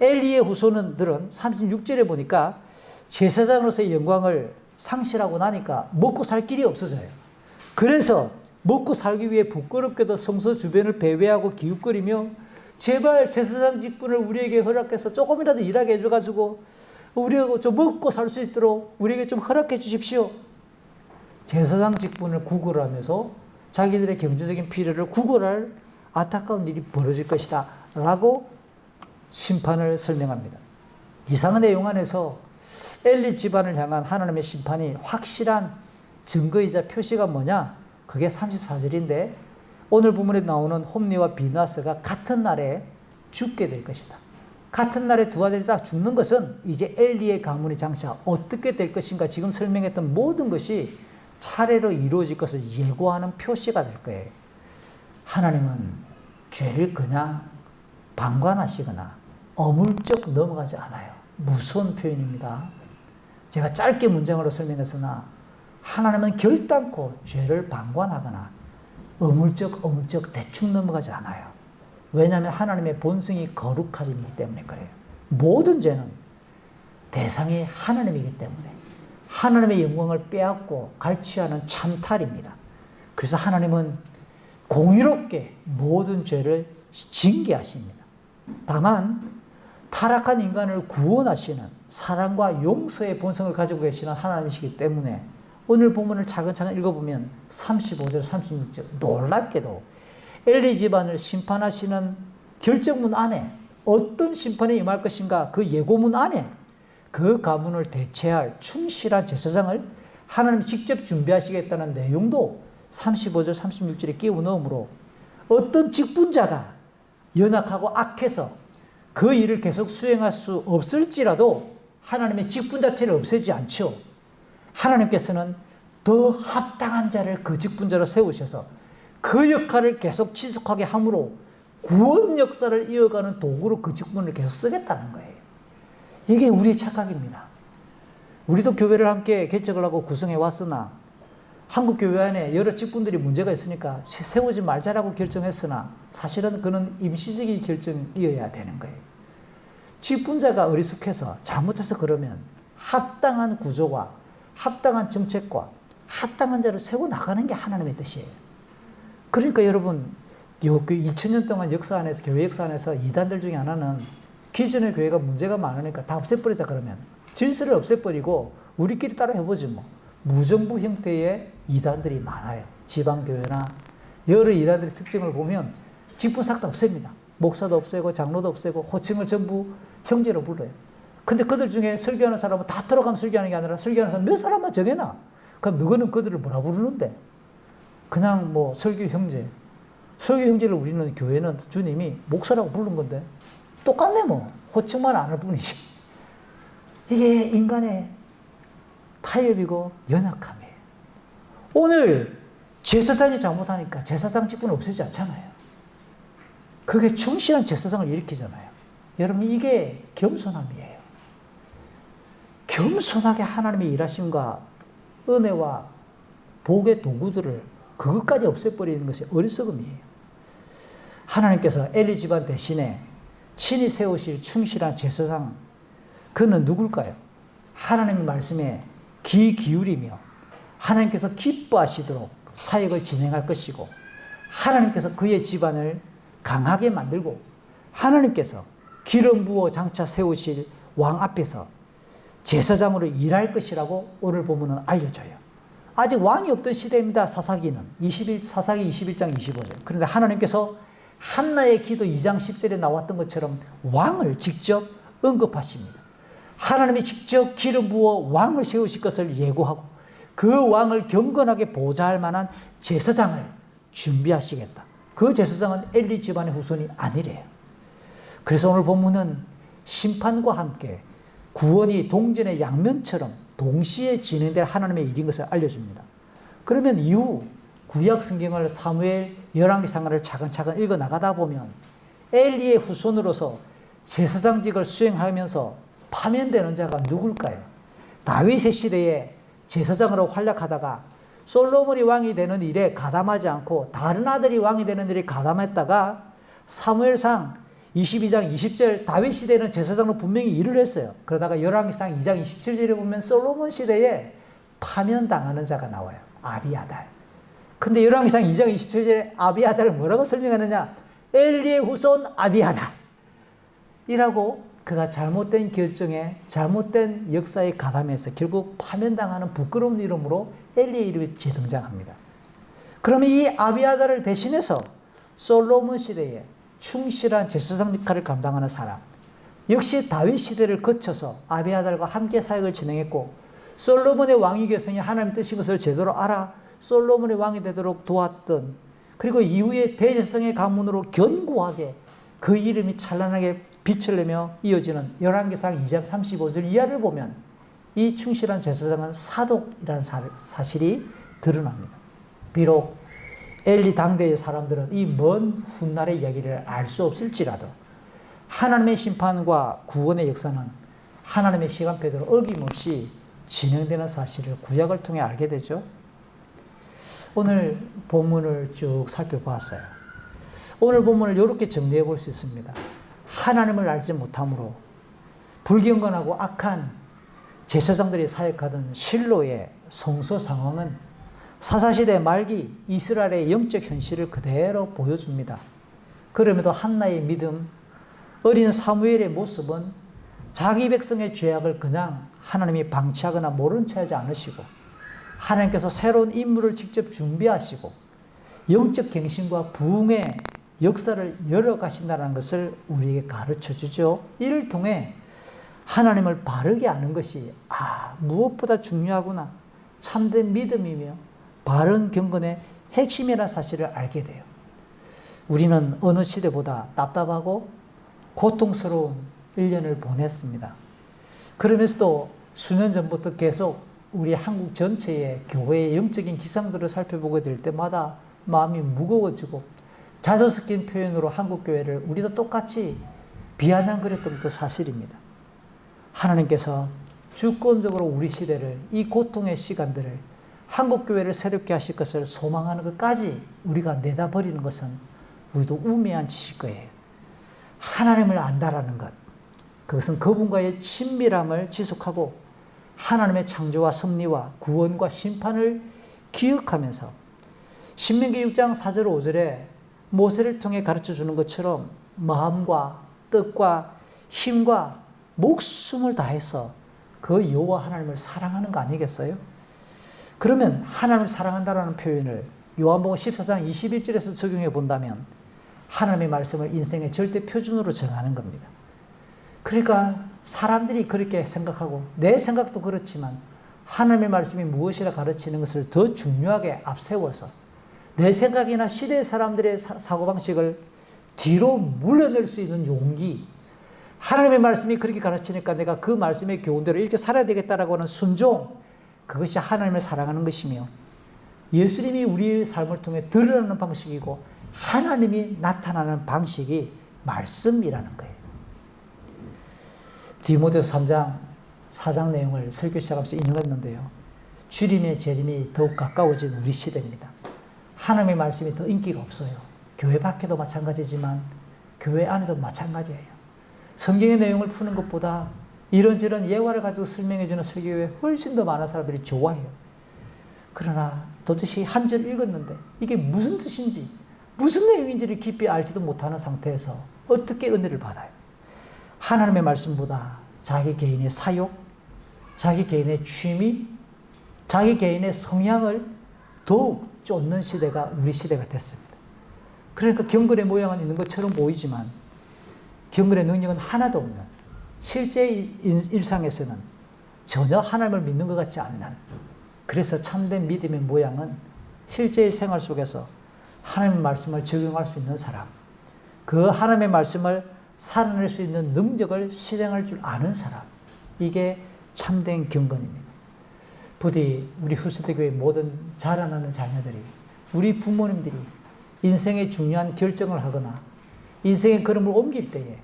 엘리의 후손들은 36절에 보니까 제사장으로서의 영광을 상실하고 나니까 먹고 살 길이 없어져요. 그래서 먹고 살기 위해 부끄럽게도 성소 주변을 배회하고 기웃거리며 제발 제사장 직분을 우리에게 허락해서 조금이라도 일하게 해줘가지고 우리가 좀 먹고 살 수 있도록 우리에게 좀 허락해 주십시오. 제사장 직분을 구걸하면서 자기들의 경제적인 필요를 구걸할 안타까운 일이 벌어질 것이다 라고 심판을 설명합니다. 이상한 내용 안에서 엘리 집안을 향한 하나님의 심판이 확실한 증거이자 표시가 뭐냐? 그게 34절인데 오늘 본문에 나오는 홈리와 비느하스가 같은 날에 죽게 될 것이다. 같은 날에 두 아들이 딱 죽는 것은 이제 엘리의 가문의 장차 어떻게 될 것인가 지금 설명했던 모든 것이 차례로 이루어질 것을 예고하는 표시가 될 거예요. 하나님은 죄를 그냥 방관하시거나 어물쩍 넘어가지 않아요. 무서운 표현입니다. 제가 짧게 문장으로 설명했으나 하나님은 결단코 죄를 방관하거나 어물쩍 대충 넘어가지 않아요. 왜냐하면 하나님의 본성이 거룩하심이기 때문에 그래요. 모든 죄는 대상이 하나님이기 때문에 하나님의 영광을 빼앗고 갈취하는 찬탈입니다. 그래서 하나님은 공의롭게 모든 죄를 징계하십니다. 다만 타락한 인간을 구원하시는 사랑과 용서의 본성을 가지고 계시는 하나님이시기 때문에 오늘 본문을 차근차근 읽어보면 35절, 36절 놀랍게도 엘리 집안을 심판하시는 결정문 안에 어떤 심판이 임할 것인가 그 예고문 안에 그 가문을 대체할 충실한 제사장을 하나님이 직접 준비하시겠다는 내용도 35절, 36절에 끼워 넣으므로 어떤 직분자가 연약하고 악해서 그 일을 계속 수행할 수 없을지라도 하나님의 직분 자체를 없애지 않죠. 하나님께서는 더 합당한 자를 그 직분자로 세우셔서 그 역할을 계속 지속하게 함으로 구원 역사를 이어가는 도구로 그 직분을 계속 쓰겠다는 거예요. 이게 우리의 착각입니다. 우리도 교회를 함께 개척을 하고 구성해 왔으나 한국 교회 안에 여러 직분들이 문제가 있으니까 세우지 말자라고 결정했으나 사실은 그는 임시적인 결정이어야 되는 거예요. 직분자가 어리숙해서 잘못해서 그러면 합당한 구조와 합당한 정책과 합당한 자를 세워 나가는 게 하나님의 뜻이에요. 그러니까 여러분 2000년 동안 역사 안에서 교회 역사 안에서 이단들 중에 하나는 기존의 교회가 문제가 많으니까 다 없애버리자 그러면 질서를 없애버리고 우리끼리 따라 해보지 뭐. 무정부 형태의 이단들이 많아요. 지방교회나 여러 이단들의 특징을 보면 직분 싹 다 없앱니다. 목사도 없애고 장로도 없애고 호칭을 전부 형제로 불러요. 근데 그들 중에 설교하는 사람은 다 들어가면 설교하는 게 아니라 설교하는 사람 몇 사람만 정해놔. 그럼 너는 그들을 뭐라 부르는데? 그냥 뭐 설교 형제. 설교 형제를 우리는 교회는 주님이 목사라고 부른 건데 똑같네 뭐. 호칭만 안 할 뿐이지. 이게 인간의 타협이고 연약함이에요. 오늘 제사장이 잘못하니까 제사장 직분은 없애지 않잖아요. 그게 충실한 제사장을 일으키잖아요. 여러분 이게 겸손함이에요. 겸손하게 하나님의 일하심과 은혜와 복의 도구들을 그것까지 없애버리는 것이 어리석음이에요. 하나님께서 엘리 집안 대신에 친히 세우실 충실한 제사장, 그는 누굴까요? 하나님의 말씀에 귀 기울이며 하나님께서 기뻐하시도록 사역을 진행할 것이고 하나님께서 그의 집안을 강하게 만들고 하나님께서 기름 부어 장차 세우실 왕 앞에서 제사장으로 일할 것이라고 오늘 본문은 알려줘요. 아직 왕이 없던 시대입니다. 사사기 21장 25절. 그런데 하나님께서 한나의 기도 2장 10절에 나왔던 것처럼 왕을 직접 언급하십니다. 하나님이 직접 기름 부어 왕을 세우실 것을 예고하고 그 왕을 경건하게 보좌할 만한 제사장을 준비하시겠다. 그 제사장은 엘리 집안의 후손이 아니래요. 그래서 오늘 본문은 심판과 함께 구원이 동전의 양면처럼 동시에 진행될 하나님의 일인 것을 알려줍니다. 그러면 이후 구약 성경을 사무엘 열왕기상하를 차근차근 읽어 나가다 보면 엘리의 후손으로서 제사장직을 수행하면서 파면되는 자가 누굴까요? 다윗의 시대에 제사장으로 활약하다가 솔로몬이 왕이 되는 일에 가담하지 않고 다른 아들이 왕이 되는 일에 가담했다가 사무엘상 22장 20절 다윗 시대는 제사장으로 분명히 일을 했어요. 그러다가 열왕기상 2장 27절에 보면 솔로몬 시대에 파면당하는 자가 나와요. 아비아달. 근데 열왕기상 2장 27절에 아비아달을 뭐라고 설명하느냐? 엘리의 후손 아비아달 이라고 그가 잘못된 결정에 잘못된 역사에 가담해서 결국 파면당하는 부끄러운 이름으로 엘리의 이름이 재등장합니다. 그러면 이 아비아달을 대신해서 솔로몬 시대에 충실한 제사장 역할을 감당하는 사람, 역시 다윗 시대를 거쳐서 아비아달과 함께 사역을 진행했고 솔로몬의 왕위 계승이 하나님의 뜻인 것을 제대로 알아 솔로몬의 왕이 되도록 도왔던, 그리고 이후에 대제사장의 가문으로 견고하게 그 이름이 찬란하게 빛을 내며 이어지는 열왕기상 2장 35절 이하를 보면 이 충실한 제사장은 사독이라는 사실이 드러납니다. 비록 엘리 당대의 사람들은 이 먼 훗날의 이야기를 알 수 없을지라도 하나님의 심판과 구원의 역사는 하나님의 시간표대로 어김없이 진행되는 사실을 구약을 통해 알게 되죠. 오늘 본문을 쭉 살펴보았어요. 오늘 본문을 이렇게 정리해 볼 수 있습니다. 하나님을 알지 못함으로 불경건하고 악한 제사장들이 사역하던 실로의 성소 상황은 사사시대 말기 이스라엘의 영적 현실을 그대로 보여줍니다. 그럼에도 한나의 믿음, 어린 사무엘의 모습은 자기 백성의 죄악을 그냥 하나님이 방치하거나 모른 채 하지 않으시고 하나님께서 새로운 인물을 직접 준비하시고 영적 갱신과 부흥의 역사를 열어가신다는 것을 우리에게 가르쳐 주죠. 이를 통해 하나님을 바르게 아는 것이 무엇보다 중요하구나, 참된 믿음이며 바른 경건의 핵심이라는 사실을 알게 돼요. 우리는 어느 시대보다 답답하고 고통스러운 1년을 보냈습니다. 그러면서도 수년 전부터 계속 우리 한국 전체의 교회의 영적인 기상들을 살펴보게 될 때마다 마음이 무거워지고 자주 섞인 표현으로 한국 교회를 우리도 똑같이 비아냥거렸던 것도 사실입니다. 하나님께서 주권적으로 우리 시대를, 이 고통의 시간들을 한국 교회를 새롭게 하실 것을 소망하는 것까지 우리가 내다버리는 것은 우리도 우매한 짓일 거예요. 하나님을 안다라는 것, 그것은 그분과의 친밀함을 지속하고 하나님의 창조와 섭리와 구원과 심판을 기억하면서 신명기 6장 4절 5절에 모세를 통해 가르쳐 주는 것처럼 마음과 뜻과 힘과 목숨을 다해서 그 여호와 하나님을 사랑하는 거 아니겠어요? 그러면 하나님을 사랑한다라는 표현을 요한복음 14장 21절에서 적용해 본다면 하나님의 말씀을 인생의 절대 표준으로 정하는 겁니다. 그러니까 사람들이 그렇게 생각하고 내 생각도 그렇지만 하나님의 말씀이 무엇이라 가르치는 것을 더 중요하게 앞세워서 내 생각이나 시대 사람들의 사고방식을 뒤로 물러낼 수 있는 용기, 하나님의 말씀이 그렇게 가르치니까 내가 그 말씀의 교훈대로 이렇게 살아야 되겠다라고 하는 순종, 그것이 하나님을 사랑하는 것이며 예수님이 우리의 삶을 통해 드러나는 방식이고 하나님이 나타나는 방식이 말씀이라는 거예요. 디모데서 3장 4장 내용을 설교 시작하면서 인용했는데요. 주님의 재림이 더욱 가까워진 우리 시대입니다. 하나님의 말씀이 더 인기가 없어요. 교회 밖에도 마찬가지지만 교회 안에도 마찬가지예요. 성경의 내용을 푸는 것보다 이런저런 예화를 가지고 설명해주는 설교에 훨씬 더 많은 사람들이 좋아해요. 그러나 도대체 한 절 읽었는데 이게 무슨 뜻인지 무슨 내용인지를 깊이 알지도 못하는 상태에서 어떻게 은혜를 받아요? 하나님의 말씀보다 자기 개인의 사욕, 자기 개인의 취미, 자기 개인의 성향을 더욱 쫓는 시대가 우리 시대가 됐습니다. 그러니까 경건의 모양은 있는 것처럼 보이지만 경건의 능력은 하나도 없는, 실제 일상에서는 전혀 하나님을 믿는 것 같지 않는, 그래서 참된 믿음의 모양은 실제의 생활 속에서 하나님의 말씀을 적용할 수 있는 사람, 그 하나님의 말씀을 살아낼 수 있는 능력을 실행할 줄 아는 사람, 이게 참된 경건입니다. 부디 우리 후세대교회 모든 자라나는 자녀들이, 우리 부모님들이 인생의 중요한 결정을 하거나 인생의 걸음을 옮길 때에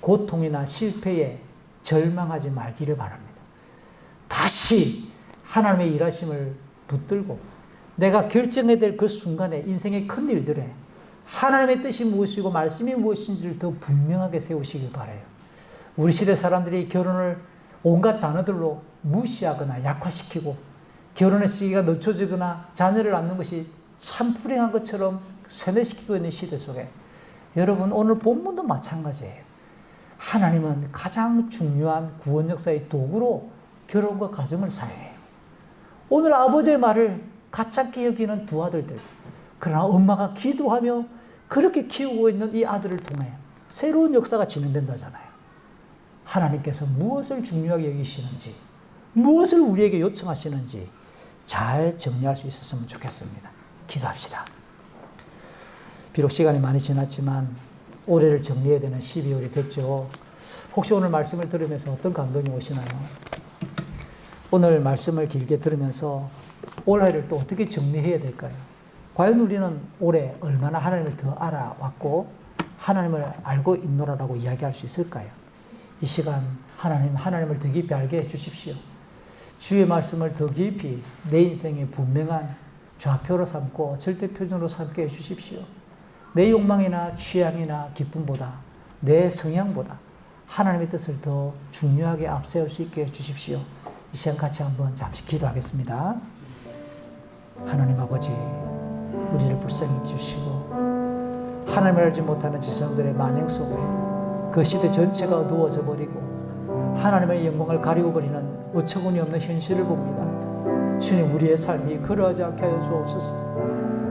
고통이나 실패에 절망하지 말기를 바랍니다. 다시 하나님의 일하심을 붙들고 내가 결정해야 될 그 순간에 인생의 큰 일들에 하나님의 뜻이 무엇이고 말씀이 무엇인지를 더 분명하게 세우시길 바라요. 우리 시대 사람들이 결혼을 온갖 단어들로 무시하거나 약화시키고 결혼의 시기가 늦춰지거나 자녀를 낳는 것이 참 불행한 것처럼 쇠뇌시키고 있는 시대 속에 여러분, 오늘 본문도 마찬가지예요. 하나님은 가장 중요한 구원 역사의 도구로 결혼과 가정을 사용해요. 오늘 아버지의 말을 가짜게 여기는 두 아들들, 그러나 엄마가 기도하며 그렇게 키우고 있는 이 아들을 통해 새로운 역사가 진행된다잖아요. 하나님께서 무엇을 중요하게 여기시는지, 무엇을 우리에게 요청하시는지 잘 정리할 수 있었으면 좋겠습니다. 기도합시다. 비록 시간이 많이 지났지만 올해를 정리해야 되는 12월이 됐죠. 혹시 오늘 말씀을 들으면서 어떤 감동이 오시나요? 오늘 말씀을 길게 들으면서 올해를 또 어떻게 정리해야 될까요? 과연 우리는 올해 얼마나 하나님을 더 알아왔고 하나님을 알고 있노라라고 이야기할 수 있을까요? 이 시간 하나님을 더 깊이 알게 해주십시오. 주의 말씀을 더 깊이 내 인생의 분명한 좌표로 삼고 절대표준으로 삼게 해주십시오. 내 욕망이나 취향이나 기쁨보다 내 성향보다 하나님의 뜻을 더 중요하게 앞세울 수 있게 해주십시오. 이 시간 같이 한번 잠시 기도하겠습니다. 하나님 아버지, 우리를 불쌍히 주시고 하나님을 알지 못하는 지성들의 만행 속에 그 시대 전체가 어두워져 버리고 하나님의 영광을 가리워버리는 어처구니 없는 현실을 봅니다. 주님, 우리의 삶이 그러하지 않게 하여 주옵소서.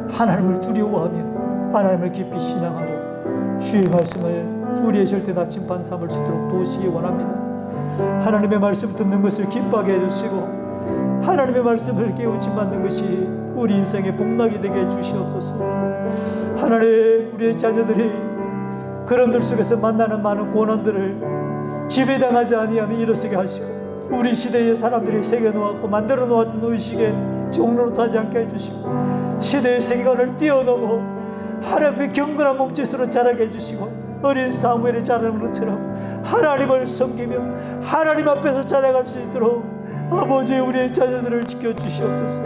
하나님을 두려워하며 하나님을 깊이 신앙하고 주의 말씀을 우리의 절대 나침반 삼을 수 있도록 도우시기 원합니다. 하나님의 말씀 듣는 것을 기뻐하게 해주시고 하나님의 말씀을 깨우침 받는 것이 우리 인생의 복락이 되게 해주시옵소서. 하나님, 우리의 자녀들이 그런들 속에서 만나는 많은 고난들을 지배당하지 아니하며 일어서게 하시고 우리 시대의 사람들이 새겨놓았고 만들어 놓았던 의식의 종로로 타지 않게 해주시고 시대의 세계관을 뛰어넘어 하나님의 경건한 몸짓으로 자라게 해주시고 어린 사무엘이 자라는 것처럼 하나님을 섬기며 하나님 앞에서 자라갈 수 있도록 아버지, 우리의 자녀들을 지켜주시옵소서.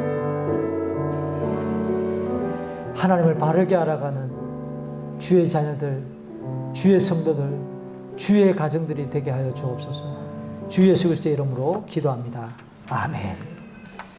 하나님을 바르게 알아가는 주의 자녀들, 주의 성도들, 주의 가정들이 되게 하여 주옵소서. 주 예수 그리스도의 이름으로 기도합니다. 아멘.